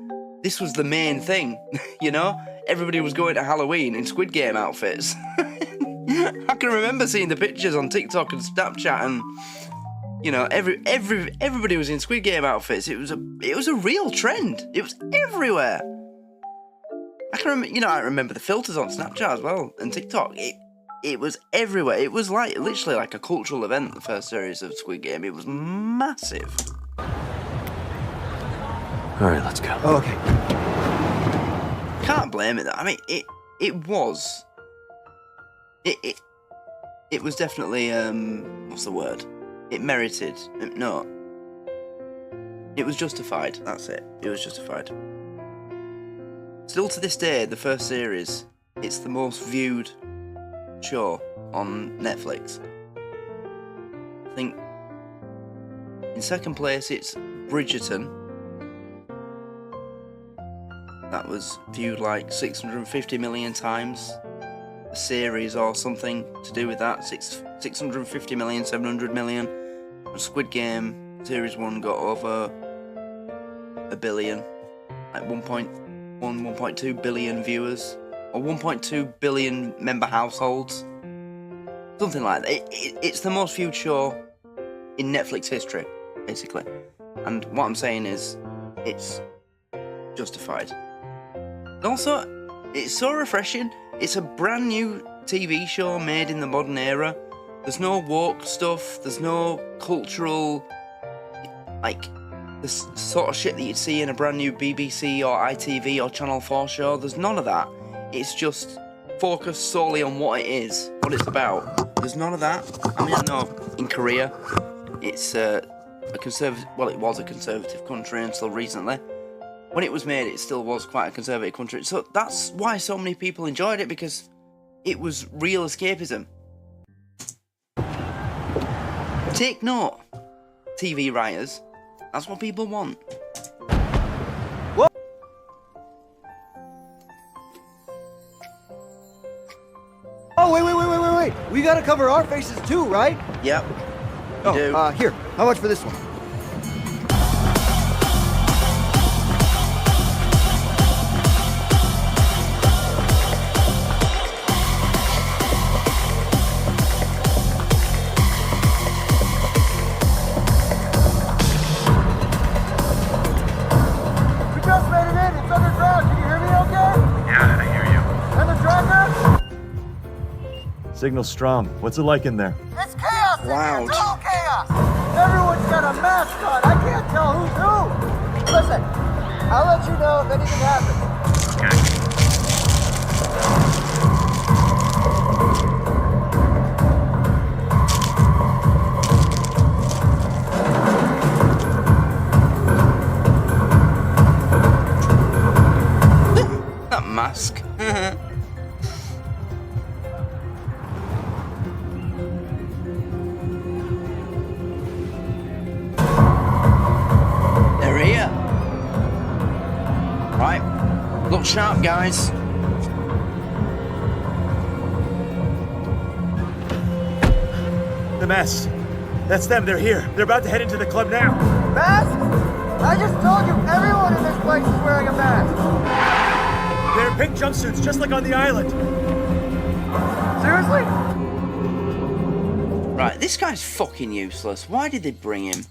this was the main thing, you know? Everybody was going to Halloween in Squid Game outfits. I can remember seeing the pictures on TikTok and Snapchat, and you know, everybody was in Squid Game outfits. It was a real trend. It was everywhere. I remember the filters on Snapchat as well and TikTok. It was everywhere. It was like literally like a cultural event. The first series of Squid Game. It was massive. All right, let's go. Oh, okay. Can't blame it. I mean, it was definitely what's the word? It merited. No, it was justified. That's it. It was justified. Still to this day, the first series, it's the most viewed show on Netflix. I think in second place it's Bridgerton. That was viewed like 650 million times. A series or something to do with that. 650 million, 700 million. And Squid Game Series 1 got over a billion. Like 1.2 billion viewers. Or 1.2 billion member households. Something like that. It's the most viewed show in Netflix history, basically. And what I'm saying is, it's justified. Also, it's so refreshing. It's a brand new TV show made in the modern era. There's no woke stuff. There's no cultural, like, the sort of shit that you'd see in a brand new BBC or ITV or Channel 4 show. There's none of that. It's just focused solely on what it is, what it's about. There's none of that. I mean, I know in Korea, it's a conservative, well, it was a conservative country until recently. When it was made, it still was quite a conservative country. So that's why so many people enjoyed it, because it was real escapism. Take note, TV writers. That's what people want. What? Oh, wait. We gotta cover our faces too, right? Yep. You do. Here. How much for this one? Signal strong. What's it like in there? It's chaos! Loud. It's total chaos! Everyone's got a mask on. I can't tell who's who. Listen, I'll let you know if anything happens. That mask. Right. Look sharp, guys. The masks. That's them. They're here. They're about to head into the club now. Masks? I just told you everyone in this place is wearing a mask. They're pink jumpsuits, just like on the island. Seriously? Right, this guy's fucking useless. Why did they bring him?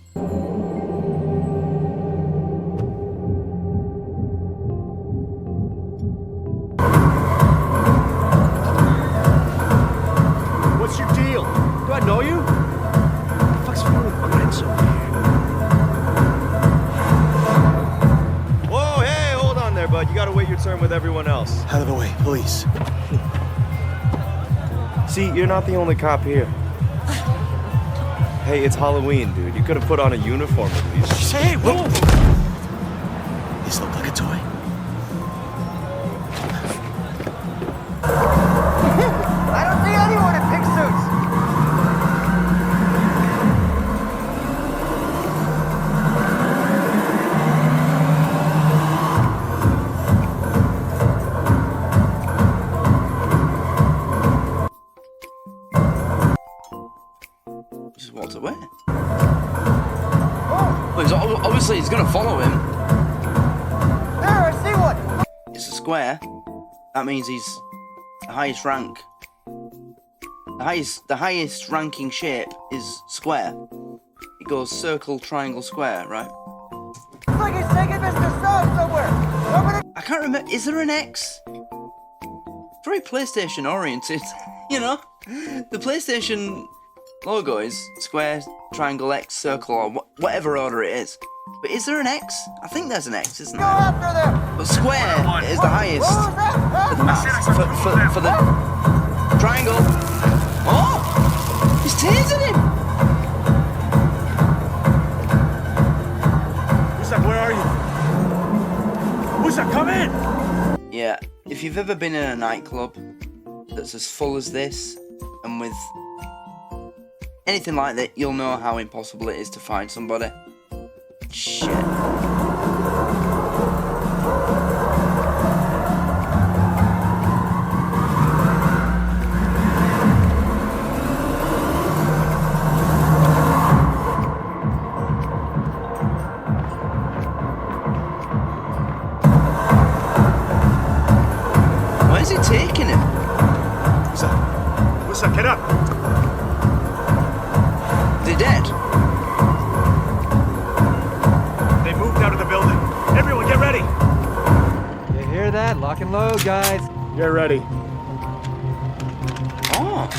What's your deal? Do I know you? What the fuck's wrong with Prince over here? Whoa, hey, hold on there, bud. You gotta wait your turn with everyone else. Out of the way, please. See, you're not the only cop here. Hey, it's Halloween, dude. You could have put on a uniform at least. Hey, whoa! These look like a toy. I don't see anyone in pink suits. Just walked away. Well, obviously he's gonna follow him. There, I see one. It's a square. That means he's the highest rank. The highest ranking shape is square. It goes circle, triangle, square, right? Looks like he's taking Mr. Song somewhere. I can't remember. Is there an X? Very PlayStation oriented, you know? The PlayStation logo is square, triangle, X, circle, or whatever order it is. But is there an X? I think there's an X, isn't there? Go after them. But square is the highest for the maps. For the triangle. Oh! He's tasing him! Who's where are you? Who's come in? Yeah, if you've ever been in a nightclub that's as full as this, and with anything like that, you'll know how impossible it is to find somebody. Shit. Where's he taking him? What's up? Get up! They're dead. They moved out of the building. Everyone, get ready! You hear that? Lock and load, guys. Get ready. Oh.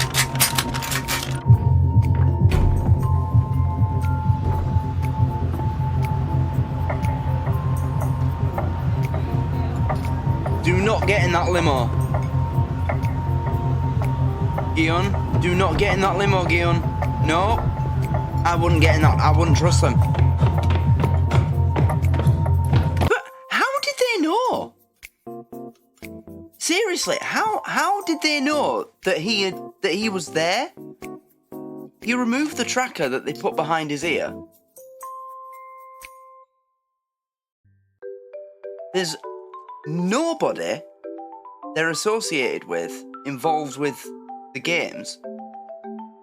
Do not get in that limo. Gion, do not get in that limo, Gion. No. I wouldn't get in that. I wouldn't trust them. But how did they know? Seriously, how did they know that he was there? He removed the tracker that they put behind his ear. There's nobody they're associated with involved with the games.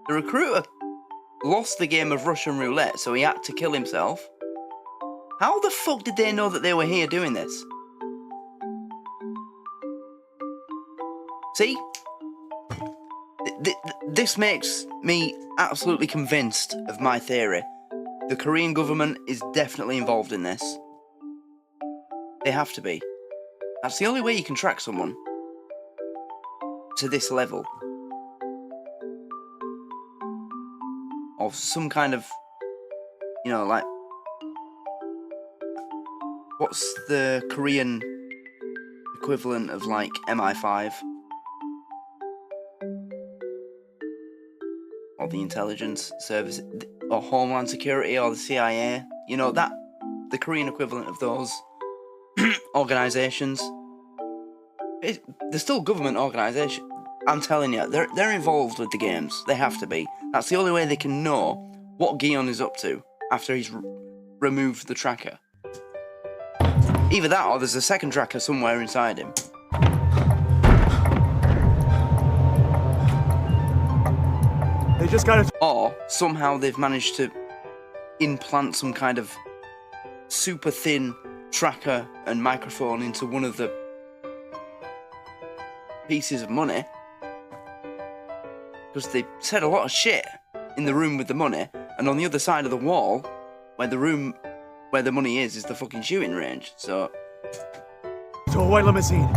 The recruiter lost the game of Russian roulette, so he had to kill himself. How the fuck did they know that they were here doing this? See? This makes me absolutely convinced of my theory. The Korean government is definitely involved in this. They have to be. That's the only way you can track someone to this level. Of some kind of, you know, like, what's the Korean equivalent of, like, MI5? Or the intelligence service, or Homeland Security, or the CIA. You know, that, the Korean equivalent of those organisations. They're still government organisations. I'm telling you, they're involved with the games. They have to be. That's the only way they can know what Gion is up to after he's removed the tracker. Either that or there's a second tracker somewhere inside him. They just got it. Or somehow they've managed to implant some kind of super thin tracker and microphone into one of the pieces of money. Because they said a lot of shit in the room with the money, and on the other side of the wall, where the money is the fucking shooting range, so... To a white limousine.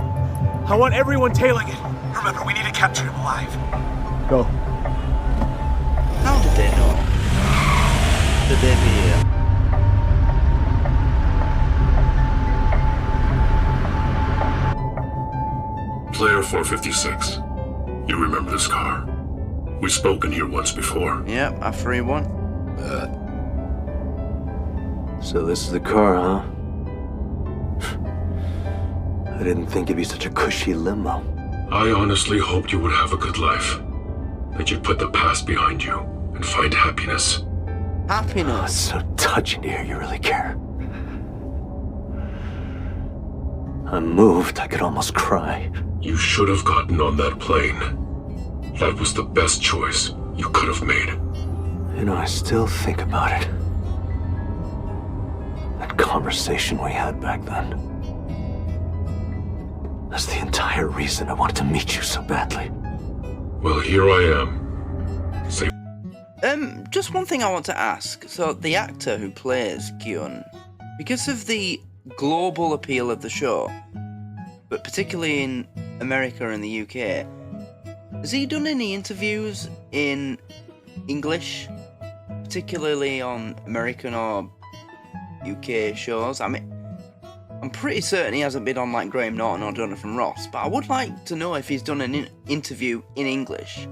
I want everyone tailing it. Remember, we need to capture him alive. Go. How did they know that they'd be here? Player 456. You remember this car? We've spoken here once before. Yep, I 3-1. So this is the car, huh? I didn't think it'd be such a cushy limo. I honestly hoped you would have a good life. That you'd put the past behind you and find happiness. Happiness? Oh, it's so touching to hear you really care. I'm moved, I could almost cry. You should have gotten on that plane. That was the best choice you could have made. You know, I still think about it. That conversation we had back then. That's the entire reason I wanted to meet you so badly. Well, here I am. Say. Just one thing I want to ask. So, the actor who plays Kyun, because of the global appeal of the show, but particularly in America and the UK, has he done any interviews in English, particularly on American or UK shows? I mean, I'm pretty certain he hasn't been on like Graham Norton or Jonathan Ross, but I would like to know if he's done an interview in English.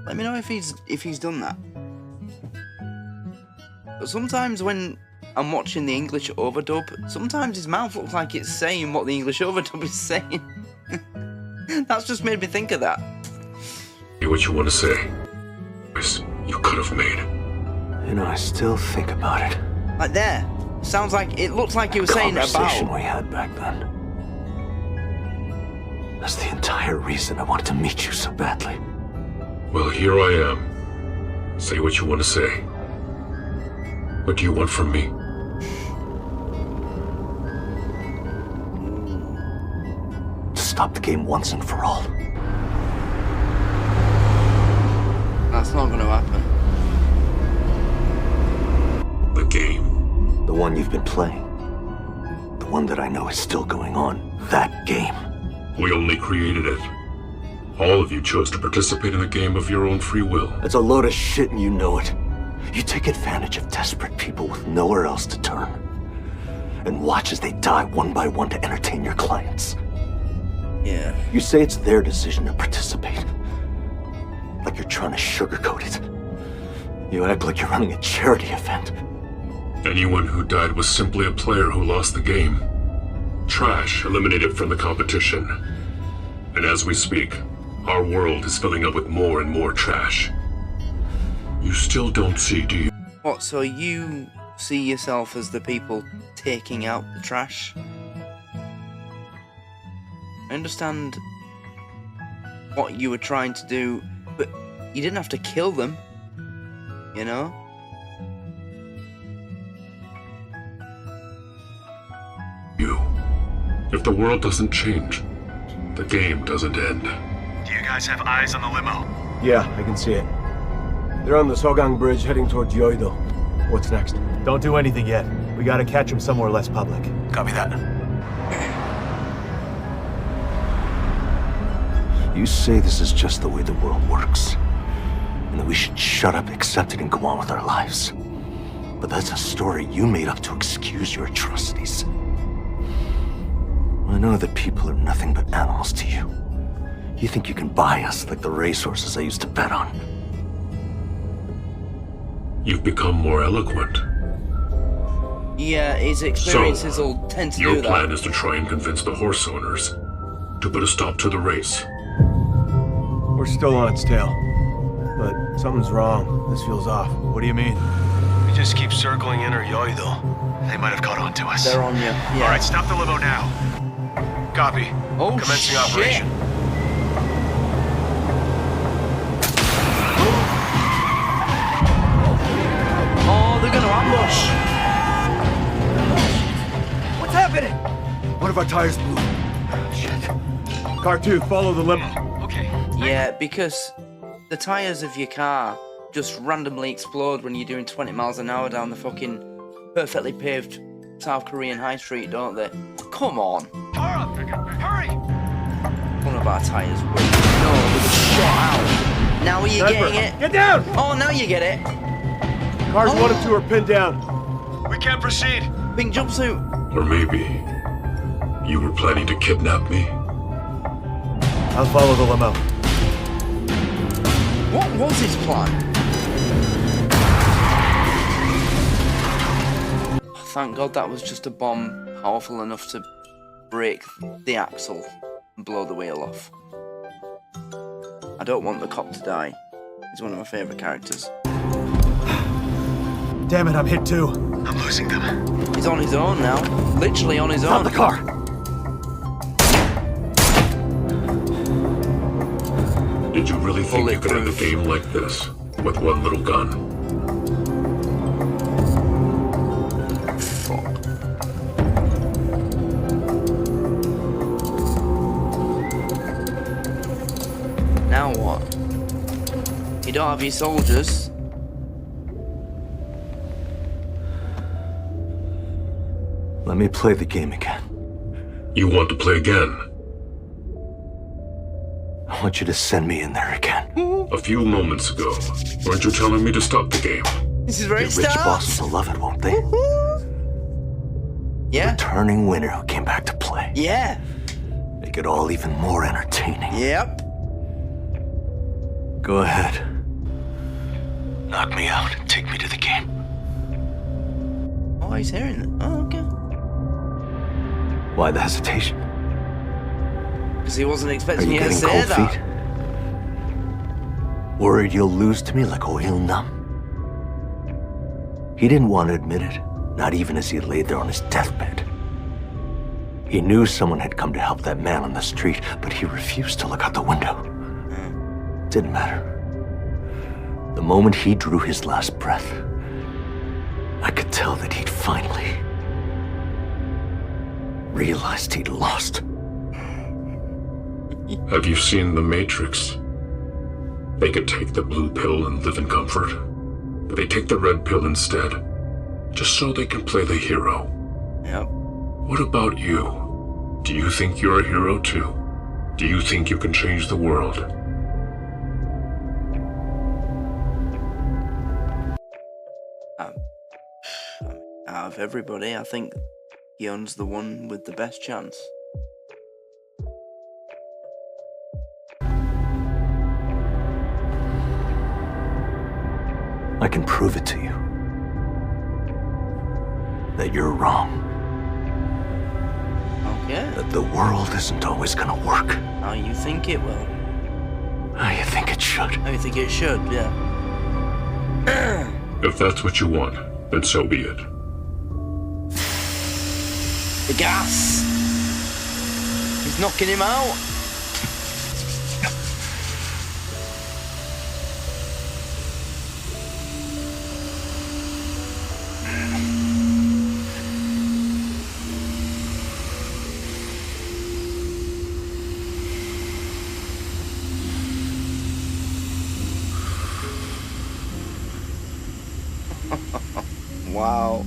Let me know if he's done that. But sometimes when I'm watching the English overdub, sometimes his mouth looks like it's saying what the English overdub is saying. That's just made me think of that. What you want to say? You could have made. You know, I still think about it. Like there. Sounds like it looks like he was saying about. Conversation we had back then. That's the entire reason I wanted to meet you so badly. Well, here I am. Say what you want to say. What do you want from me? To stop the game once and for all. That's not going to happen. The game? The one you've been playing. The one that I know is still going on. That game. We only created it. All of you chose to participate in the game of your own free will. It's a load of shit and you know it. You take advantage of desperate people with nowhere else to turn. And watch as they die one by one to entertain your clients. Yeah. You say it's their decision to participate. Like you're trying to sugarcoat it. You act like you're running a charity event. Anyone who died was simply a player who lost the game. Trash eliminated from the competition. And as we speak, our world is filling up with more and more trash. You still don't see, do you? What, so you see yourself as the people taking out the trash? I understand what you were trying to do, but you didn't have to kill them, you know? If the world doesn't change, the game doesn't end. Do you guys have eyes on the limo? Yeah, I can see it. They're on the Sogang Bridge heading towards Yoido. What's next? Don't do anything yet. We gotta catch him somewhere less public. Copy that. You say this is just the way the world works, and that we should shut up, accept it, and go on with our lives. But that's a story you made up to excuse your atrocities. I know that people are nothing but animals to you. You think you can buy us like the racehorses I used to bet on. You've become more eloquent. Yeah, his experiences will tend to do that. Your plan is to try and convince the horse owners to put a stop to the race. We're still on its tail. But something's wrong. This feels off. What do you mean? We just keep circling in or Yoido. They might have caught on to us. They're on you. Yeah. All right, stop the limo now. Copy. Oh, Commencing shit. operation. Oh, they're gonna ambush. What's happening? One of our tires blew. Shit. Car 2, follow the limo. Yeah, because the tires of your car just randomly explode when you're doing 20 miles an hour down the fucking perfectly paved South Korean high street, don't they? Come on. Hurry! One of our tires were. No, they were shot out. Now are you getting it? Get down! Oh, now you get it. Cars 1 and 2 are pinned down. We can't proceed. Pink jumpsuit. Or maybe you were planning to kidnap me? I'll follow the limo. What was his plan? Thank God that was just a bomb powerful enough to break the axle and blow the wheel off. I don't want the cop to die. He's one of my favourite characters. Damn it, I'm hit too. I'm losing them. He's on his own now. Literally on his own. Stop the car! Did you really think you could end the game like this, with one little gun? Fuck. Now what? You don't have your soldiers. Let me play the game again. You want to play again? I want you to send me in there again. A few moments ago, weren't you telling me to stop the game? This is where it The rich starts. bosses will love it, won't they? Yeah. Returning winner who came back to play. Yeah. Make it all even more entertaining. Yep. Go ahead. Knock me out and take me to the game. Oh, he's hearing it. Oh, okay. Why the hesitation? Because he wasn't Are expecting you you to getting say cold that. feet? Worried you'll lose to me like oil numb? He didn't want to admit it, not even as he laid there on his deathbed. He knew someone had come to help that man on the street, but he refused to look out the window. Didn't matter. The moment he drew his last breath, I could tell that he'd finally realized he'd lost. Have you seen The Matrix? They could take the blue pill and live in comfort, but they take the red pill instead, just so they can play the hero. Yep. What about you? Do you think you're a hero too? Do you think you can change the world? Out of everybody, I think Hyun's the one with the best chance. I can prove it to you. That you're wrong. Okay. That the world isn't always gonna work. How you think it will. How you think it should. How you think it should, yeah. If that's what you want, then so be it. The gas! He's knocking him out! Wow.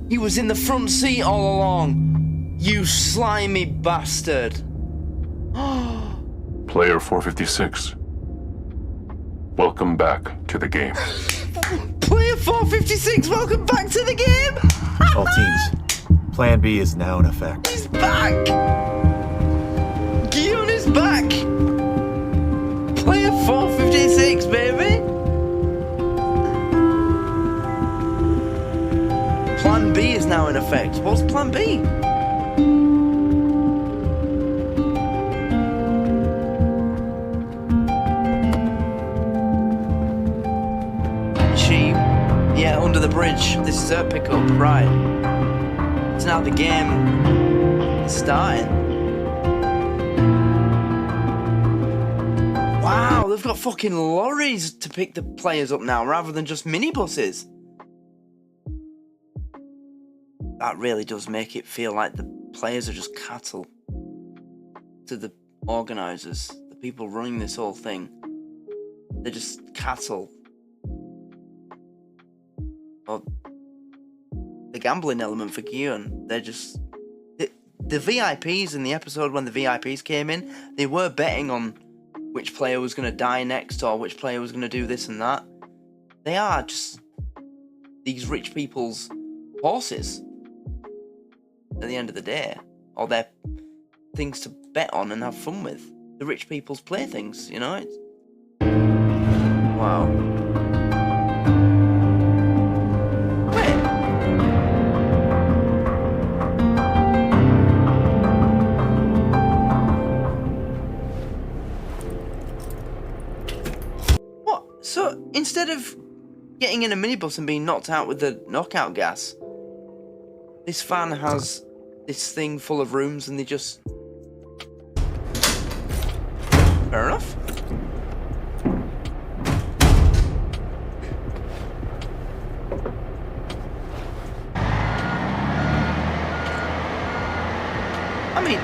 He was in the front seat all along. You slimy bastard. Player 456. Welcome back to the game. Player 456, welcome back to the game! All teams, Plan B is now in effect. He's back! Guillaume is back! Player 456, baby! Plan B is now in effect. What's Plan B? under the bridge. This is her pickup, right? So now the game is starting. Wow, they've got fucking lorries to pick the players up now, rather than just minibuses. That really does make it feel like the players are just cattle to the organisers, the people running this whole thing. They're just cattle. Or the gambling element for Guion, they're just... The VIPs in the episode when the VIPs came in, they were betting on which player was going to die next or which player was going to do this and that. They are just these rich people's horses at the end of the day. Or they're things to bet on and have fun with. The rich people's playthings, you know? It's... Wow. So, instead of getting in a minibus and being knocked out with the knockout gas, this van has this thing full of rooms and they just... Fair enough.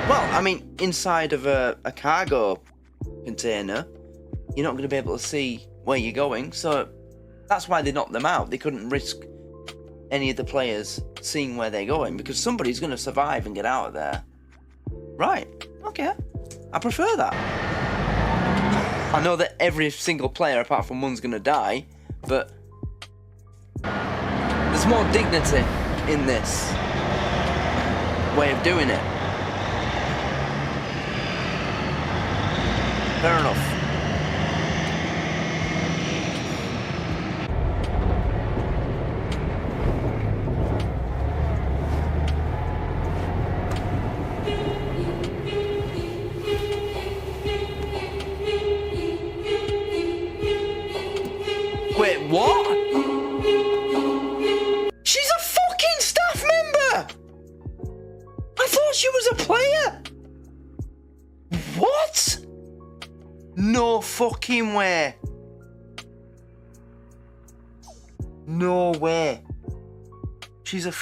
I mean, inside of a cargo container, you're not going to be able to see where you're going, so that's why they knocked them out. They couldn't risk any of the players seeing where they're going, because somebody's going to survive and get out of there. Right, okay. I prefer that. I know that every single player apart from one's going to die, but there's more dignity in this way of doing it. Fair enough. Wait, what? She's a fucking staff member! I thought she was a player! What? No fucking way. No way. She's a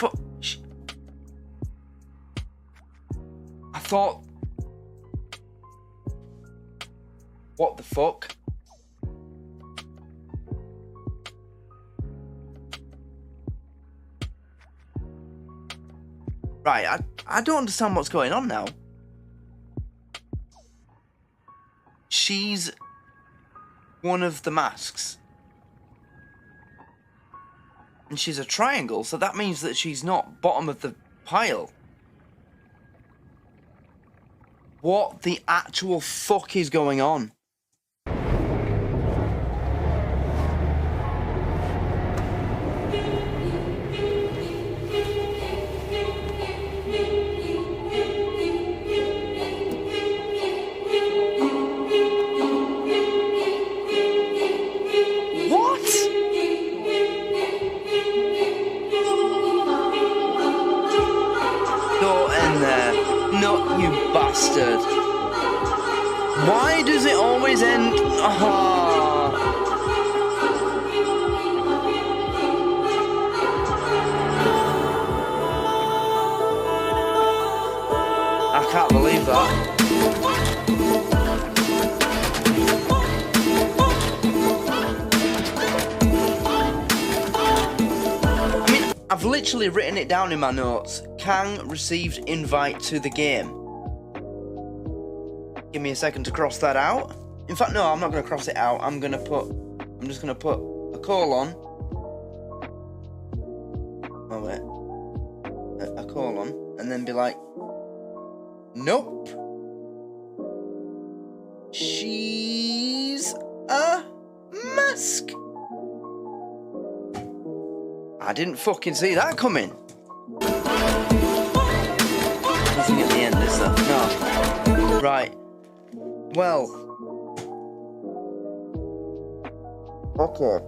I thought... What the fuck? Right, I don't understand what's going on now. She's one of the masks. And she's a triangle, so that means that she's not bottom of the pile. What the actual fuck is going on? No, you bastard. Why does it always end... I can't believe that. I've literally written it down in my notes. Kang received invite to the game. Give me a second to cross that out. In fact, no, I'm not going to cross it out. I'm just going to put a colon. Oh, wait. A colon. And then be like, nope. She's a mask. I didn't fucking see that coming. Nothing at the end, is there? No. Right. Well. Okay.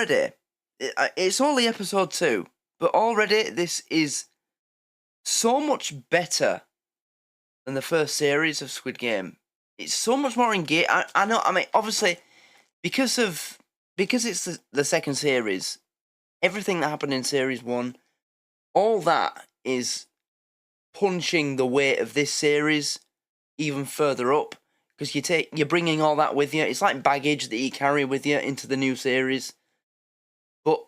already, it's only episode 2, but already this is so much better than the first series of Squid Game. It's so much more engaging. I know, I mean, obviously, because it's the second series, everything that happened in series 1, all that is punching the weight of this series even further up, because you're bringing all that with you. It's like baggage that you carry with you into the new series. But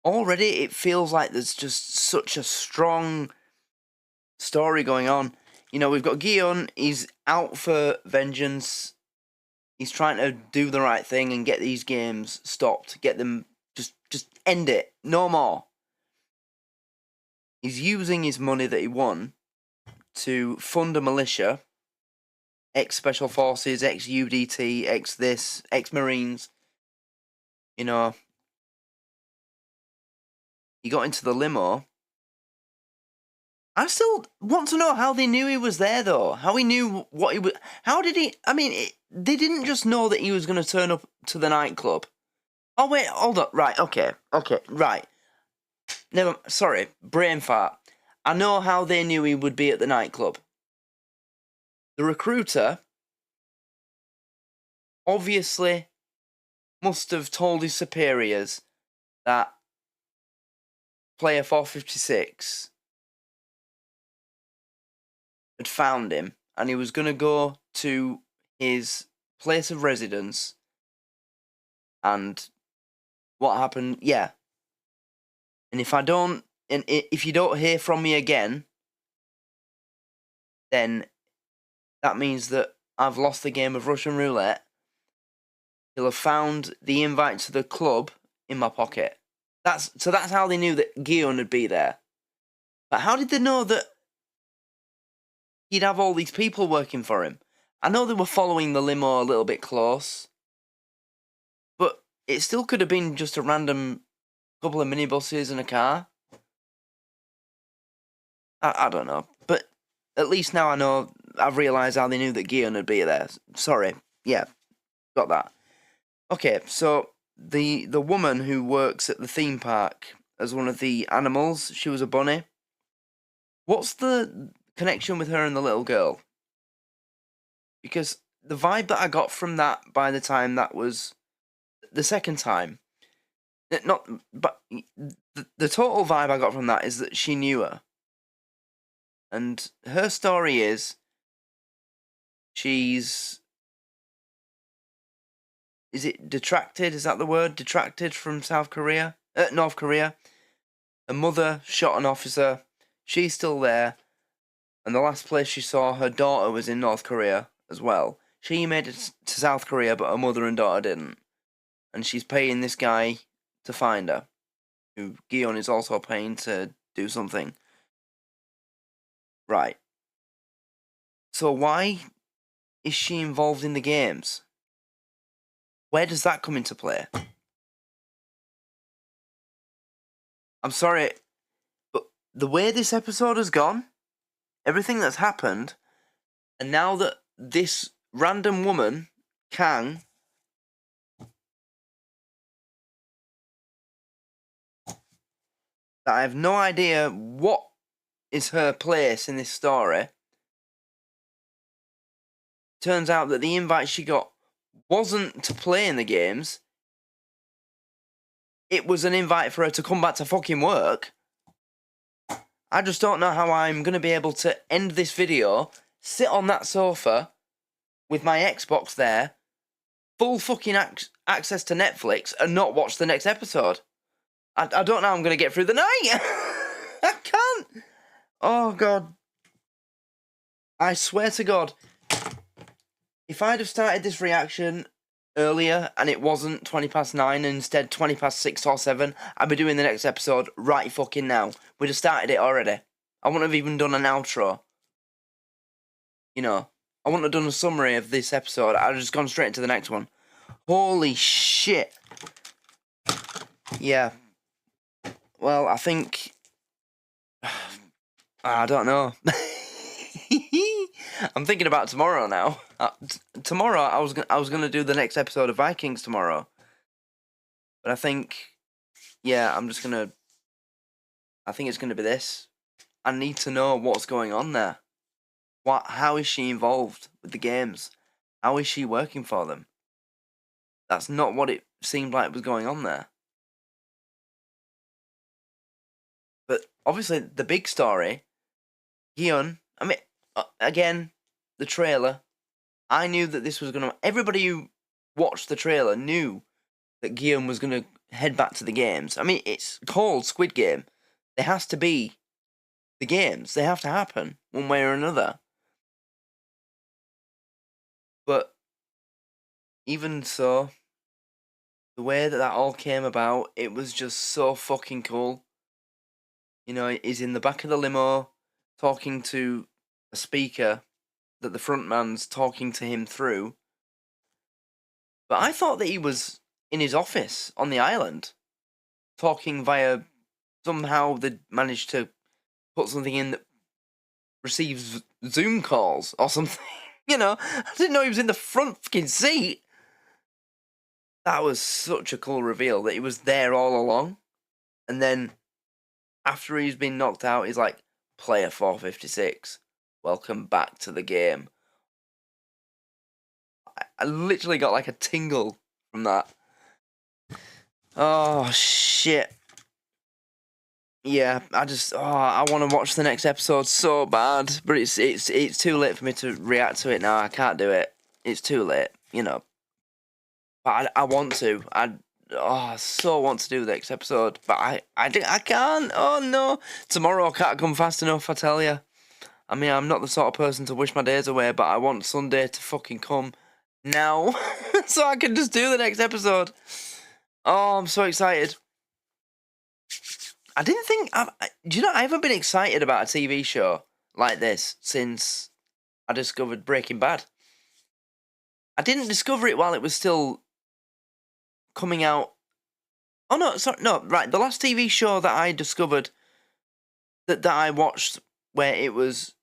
already it feels like there's just such a strong story going on. You know, we've got Guion, he's out for vengeance. He's trying to do the right thing and get these games stopped. Get them, just end it. No more. He's using his money that he won to fund a militia. Ex-Special Forces, ex-UDT, ex-this, ex-Marines. You know, he got into the limo. I still want to know how they knew he was there, though. How he knew what he was... How did he... I mean, they didn't just know that he was going to turn up to the nightclub. Oh, wait, hold up. Right, okay, right. Never... Sorry, brain fart. I know how they knew he would be at the nightclub. The recruiter obviously must have told his superiors that player 456 had found him and he was going to go to his place of residence, and what happened, yeah. And if you don't hear from me again, then that means that I've lost the game of Russian roulette. He'll have found the invite to the club in my pocket. That's how they knew that Guion would be there. But how did they know that he'd have all these people working for him? I know they were following the limo a little bit close, but it still could have been just a random couple of minibuses and a car. I don't know, but at least now I know. I've realised how they knew that Guion would be there. Sorry, yeah, got that. Okay, so the woman who works at the theme park as one of the animals, she was a bunny. What's the connection with her and the little girl? Because the vibe that I got from that by the time that was the second time, but the total vibe I got from that is that she knew her. And her story is, is it detracted? Is that the word? Detracted from North Korea. Her mother shot an officer. She's still there. And the last place she saw her daughter was in North Korea as well. She made it to South Korea, but her mother and daughter didn't. And she's paying this guy to find her, who Guion is also paying to do something. Right. So why is she involved in the games? Where does that come into play? I'm sorry, but the way this episode has gone, everything that's happened, and now that this random woman, Kang, that I have no idea what is her place in this story, turns out that the invite she got wasn't to play in the games. It was an invite for her to come back to fucking work. I just don't know how I'm going to be able to end this video, sit on that sofa with my Xbox there, full fucking access to Netflix, and not watch the next episode. I don't know how I'm going to get through the night. I can't. Oh, God. I swear to God, if I'd have started this reaction earlier and it wasn't 9:20 and instead 6:20 or 7, I'd be doing the next episode right fucking now. We'd have started it already. I wouldn't have even done an outro. You know, I wouldn't have done a summary of this episode. I'd have just gone straight into the next one. Holy shit. Yeah. Well, I think... I don't know. I'm thinking about tomorrow now. Tomorrow, I was gonna do the next episode of Vikings tomorrow. But I think, yeah, I think it's gonna be this. I need to know what's going on there. How is she involved with the games? How is she working for them? That's not what it seemed like was going on there. But obviously, the big story, Hyun, I mean, again, the trailer, I knew that this was gonna. Everybody who watched the trailer knew that Guillaume was gonna head back to the games. I mean, it's called Squid Game. There has to be the games. They have to happen one way or another. But even so, the way that all came about, it was just so fucking cool. You know, he's in the back of the limo talking to a speaker that the frontman's talking to him through. But I thought that he was in his office on the island, talking via, somehow they managed to put something in that receives Zoom calls or something. You know, I didn't know he was in the front fucking seat. That was such a cool reveal that he was there all along. And then after he's been knocked out, he's like, player 456, welcome back to the game. I literally got like a tingle from that. Oh, shit. Yeah, I want to watch the next episode so bad, but it's too late for me to react to it now. I can't do it. It's too late, you know. But I want to. I so want to do the next episode, but I can't. Oh no, tomorrow can't come fast enough. I tell you. I mean, I'm not the sort of person to wish my days away, but I want Sunday to fucking come now, so I can just do the next episode. Oh, I'm so excited. I didn't think. Do you know? I haven't been excited about a TV show like this since I discovered Breaking Bad. I didn't discover it while it was still coming out. Oh no, sorry, no, right. The last TV show that I discovered that I watched where it was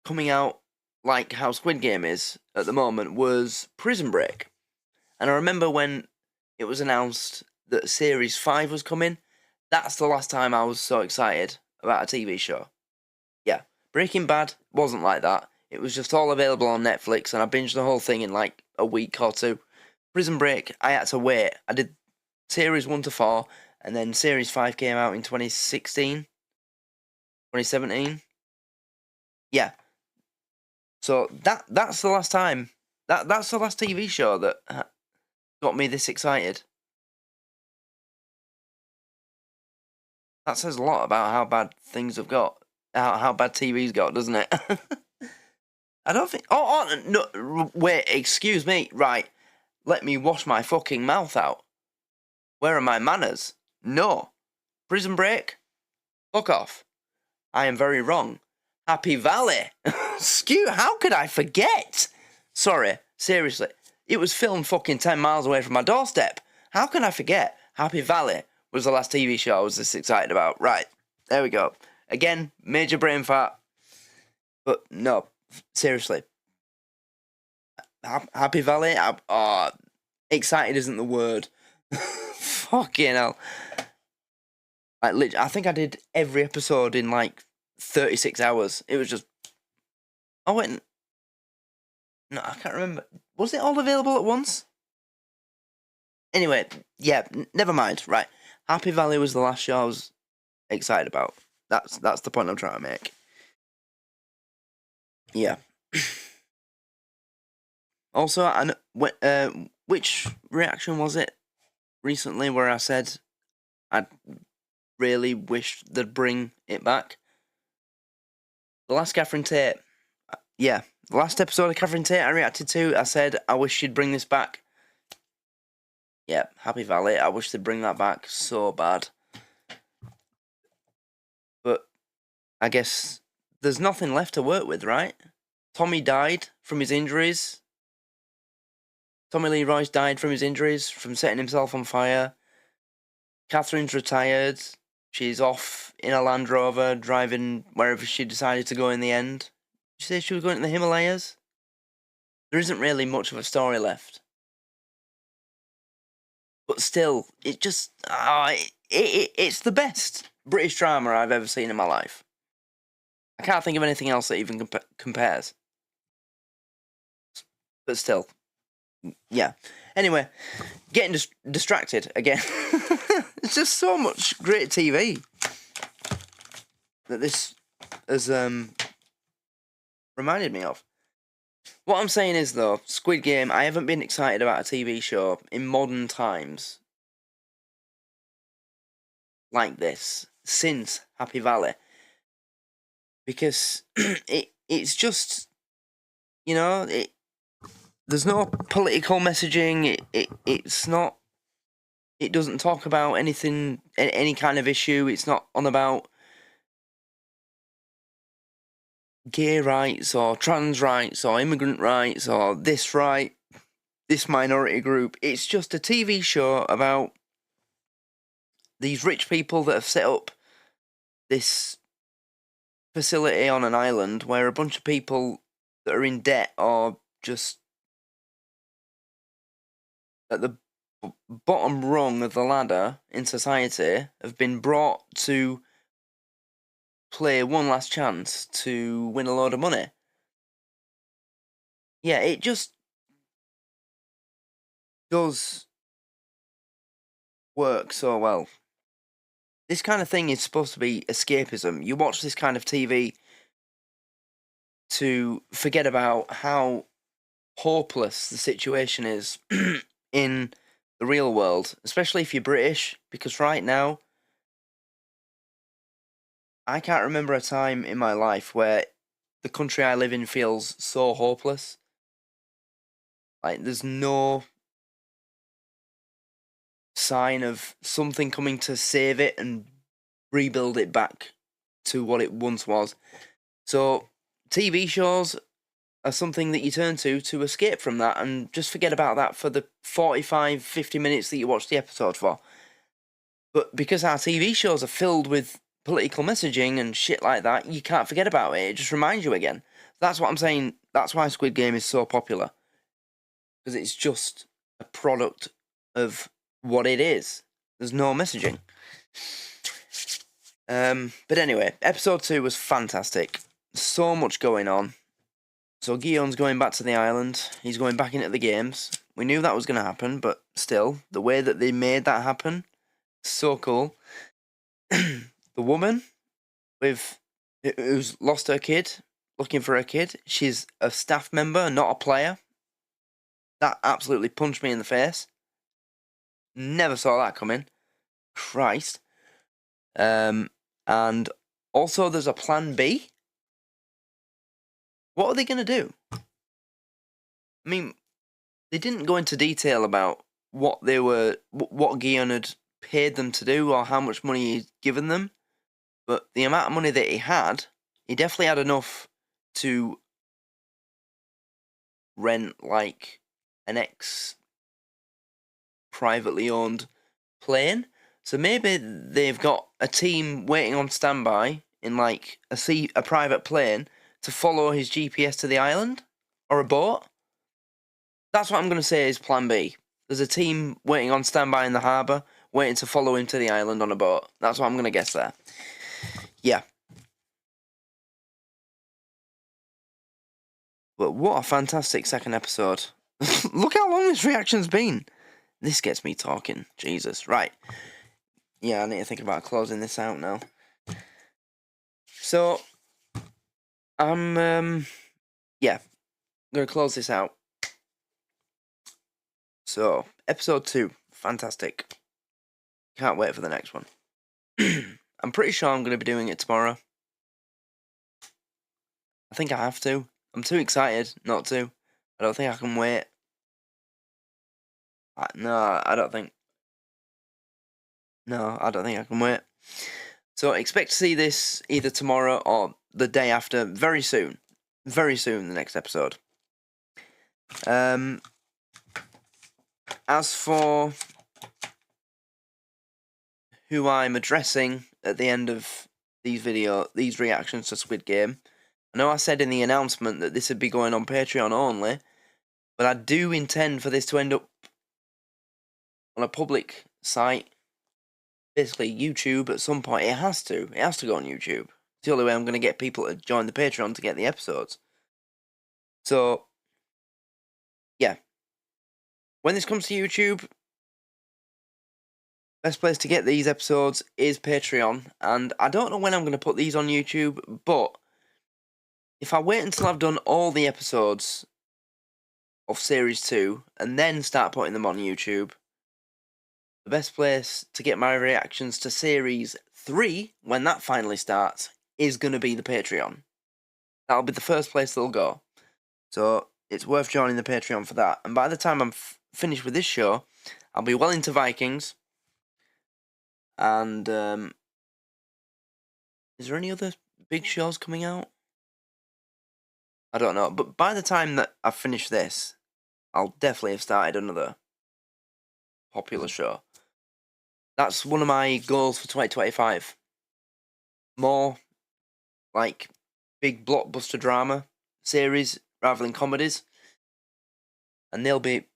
coming out like how Squid Game is at the moment was Prison Break. And I remember when it was announced that Series 5 was coming, that's the last time I was so excited about a TV show. Yeah, Breaking Bad wasn't like that. It was just all available on Netflix and I binged the whole thing in like a week or two. Prison Break, I had to wait. I did Series 1 to 4, and then Series 5 came out in 2016, 2017. Yeah. So that's the last time. That's the last TV show that got me this excited. That says a lot about how bad things have got, how bad TV's got, doesn't it? I don't think... Oh, no, wait, excuse me. Right, let me wash my fucking mouth out. Where are my manners? No. Prison Break? Fuck off. I am very wrong. Happy Valley. How could I forget? Sorry, seriously. It was filmed fucking 10 miles away from my doorstep. How can I forget? Happy Valley was the last TV show I was this excited about. Right, there we go. Again, major brain fart. But no, seriously. Happy Valley? Excited isn't the word. Fucking hell. Like, I think I did every episode in like 36 hours. It was just... Oh, wait. No, I can't remember. Was it all available at once? Anyway, yeah, never mind. Right. Happy Valley was the last show I was excited about. That's the point I'm trying to make. Yeah. Also, which reaction was it recently where I said I really wish they'd bring it back? The last Catherine Tate. Yeah, the last episode of Catherine Tate I reacted to, I said I wish she'd bring this back. Yeah, Happy Valley. I wish they'd bring that back so bad. But I guess there's nothing left to work with, right? Tommy died from his injuries. Tommy Lee Royce died from his injuries, from setting himself on fire. Catherine's retired. She's off in a Land Rover, driving wherever she decided to go in the end. Did you say she was going to the Himalayas? There isn't really much of a story left. But still, it just it's the best British drama I've ever seen in my life. I can't think of anything else that even compares. But still, yeah. Anyway, getting distracted again. It's just so much great TV that this has reminded me of. What I'm saying is, though, Squid Game, I haven't been excited about a TV show in modern times like this since Happy Valley. Because it's just, you know, there's no political messaging, it's not, it doesn't talk about anything, any kind of issue, it's not on about gay rights or trans rights or immigrant rights or this right, this minority group. It's just a TV show about these rich people that have set up this facility on an island where a bunch of people that are in debt or just at the bottom rung of the ladder in society have been brought to play one last chance to win a load of money. Yeah, it just does work so well. This kind of thing is supposed to be escapism. You watch this kind of TV to forget about how hopeless the situation is in the real world, especially if you're British, because right now, I can't remember a time in my life where the country I live in feels so hopeless. Like, there's no sign of something coming to save it and rebuild it back to what it once was. So, TV shows are something that you turn to escape from that and just forget about that for the 45, 50 minutes that you watch the episode for. But because our TV shows are filled with political messaging and shit like that, you can't forget about it. It just reminds you again. That's what I'm saying. That's why Squid Game is so popular. Because it's just a product of what it is. There's no messaging. But anyway, episode 2 was fantastic. So much going on. So Guillaume's going back to the island. He's going back into the games. We knew that was going to happen, but still, the way that they made that happen, so cool. The woman who's lost her kid, looking for her kid, she's a staff member, not a player. That absolutely punched me in the face. Never saw that coming. Christ. And also there's a plan B. What are they going to do? I mean, they didn't go into detail about what Guillaume had paid them to do or how much money he'd given them. But the amount of money that he definitely had enough to rent, like, an privately owned plane. So maybe they've got a team waiting on standby in, like, a private plane to follow his GPS to the island? Or a boat? That's what I'm going to say is plan B. There's a team waiting on standby in the harbour, waiting to follow him to the island on a boat. That's what I'm going to guess there. Yeah. But what a fantastic second episode. Look how long this reaction's been. This gets me talking. Jesus. Right. Yeah, I need to think about closing this out now. So, I'm going to close this out. So, episode 2. Fantastic. Can't wait for the next one. I'm pretty sure I'm going to be doing it tomorrow. I think I have to. I'm too excited not to. I don't think I can wait. No, I don't think I can wait. So expect to see this either tomorrow or the day after, very soon. Very soon, the next episode. As for who I'm addressing at the end of these reactions to Squid Game, I know I said in the announcement that this would be going on Patreon only, but I do intend for this to end up on a public site, basically YouTube, at some point. It has to go on YouTube. It's the only way I'm going to get people to join the Patreon to get the episodes. So, yeah. When this comes to YouTube, best place to get these episodes is Patreon. And I don't know when I'm going to put these on YouTube, but if I wait until I've done all the episodes of Series 2 and then start putting them on YouTube, the best place to get my reactions to Series 3, when that finally starts, is going to be the Patreon. That'll be the first place they'll go. So it's worth joining the Patreon for that. And by the time I'm finished with this show, I'll be well into Vikings. And is there any other big shows coming out? I don't know. But by the time that I've finished this, I'll definitely have started another popular show. That's one of my goals for 2025. More, like, big blockbuster drama series rather than comedies. And they'll be...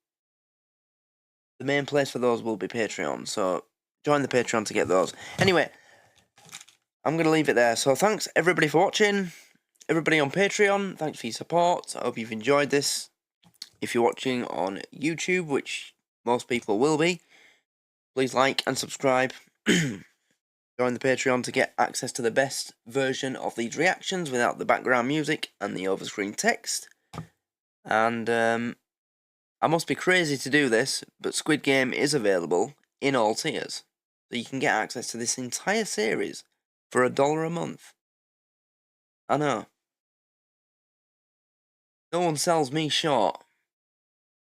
the main place for those will be Patreon. So join the Patreon to get those. Anyway, I'm going to leave it there. So thanks everybody for watching. Everybody on Patreon, thanks for your support. I hope you've enjoyed this. If you're watching on YouTube, which most people will be, please like and subscribe. Join the Patreon to get access to the best version of these reactions without the background music and the overscreen text. And I must be crazy to do this, but Squid Game is available in all tiers. So you can get access to this entire series for $1 a month. I know. No one sells me short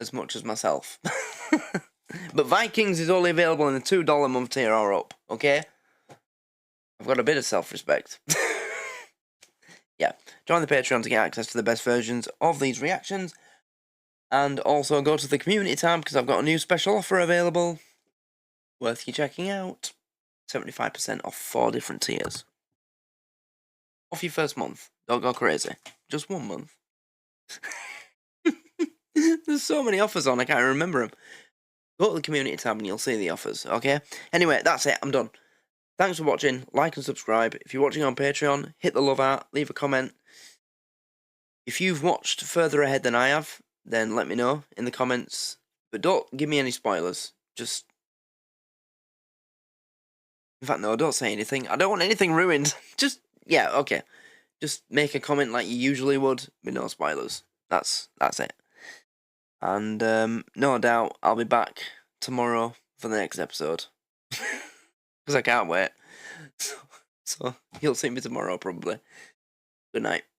as much as myself. But Vikings is only available in the $2 a month tier or up, okay? I've got a bit of self-respect. Yeah, join the Patreon to get access to the best versions of these reactions. And also go to the community tab because I've got a new special offer available. Worth you checking out. 75% off 4 different tiers. Off your first month. Don't go crazy. Just 1 month. There's so many offers on, I can't remember them. Go to the community tab and you'll see the offers, okay? Anyway, that's it, I'm done. Thanks for watching, like and subscribe. If you're watching on Patreon, hit the love art, leave a comment. If you've watched further ahead than I have, then let me know in the comments. But don't give me any spoilers. Just... in fact, no, don't say anything. I don't want anything ruined. Just, yeah, okay. Just make a comment like you usually would, with no spoilers. That's it. And no doubt I'll be back tomorrow for the next episode. Because I can't wait. So you'll see me tomorrow, probably. Good night.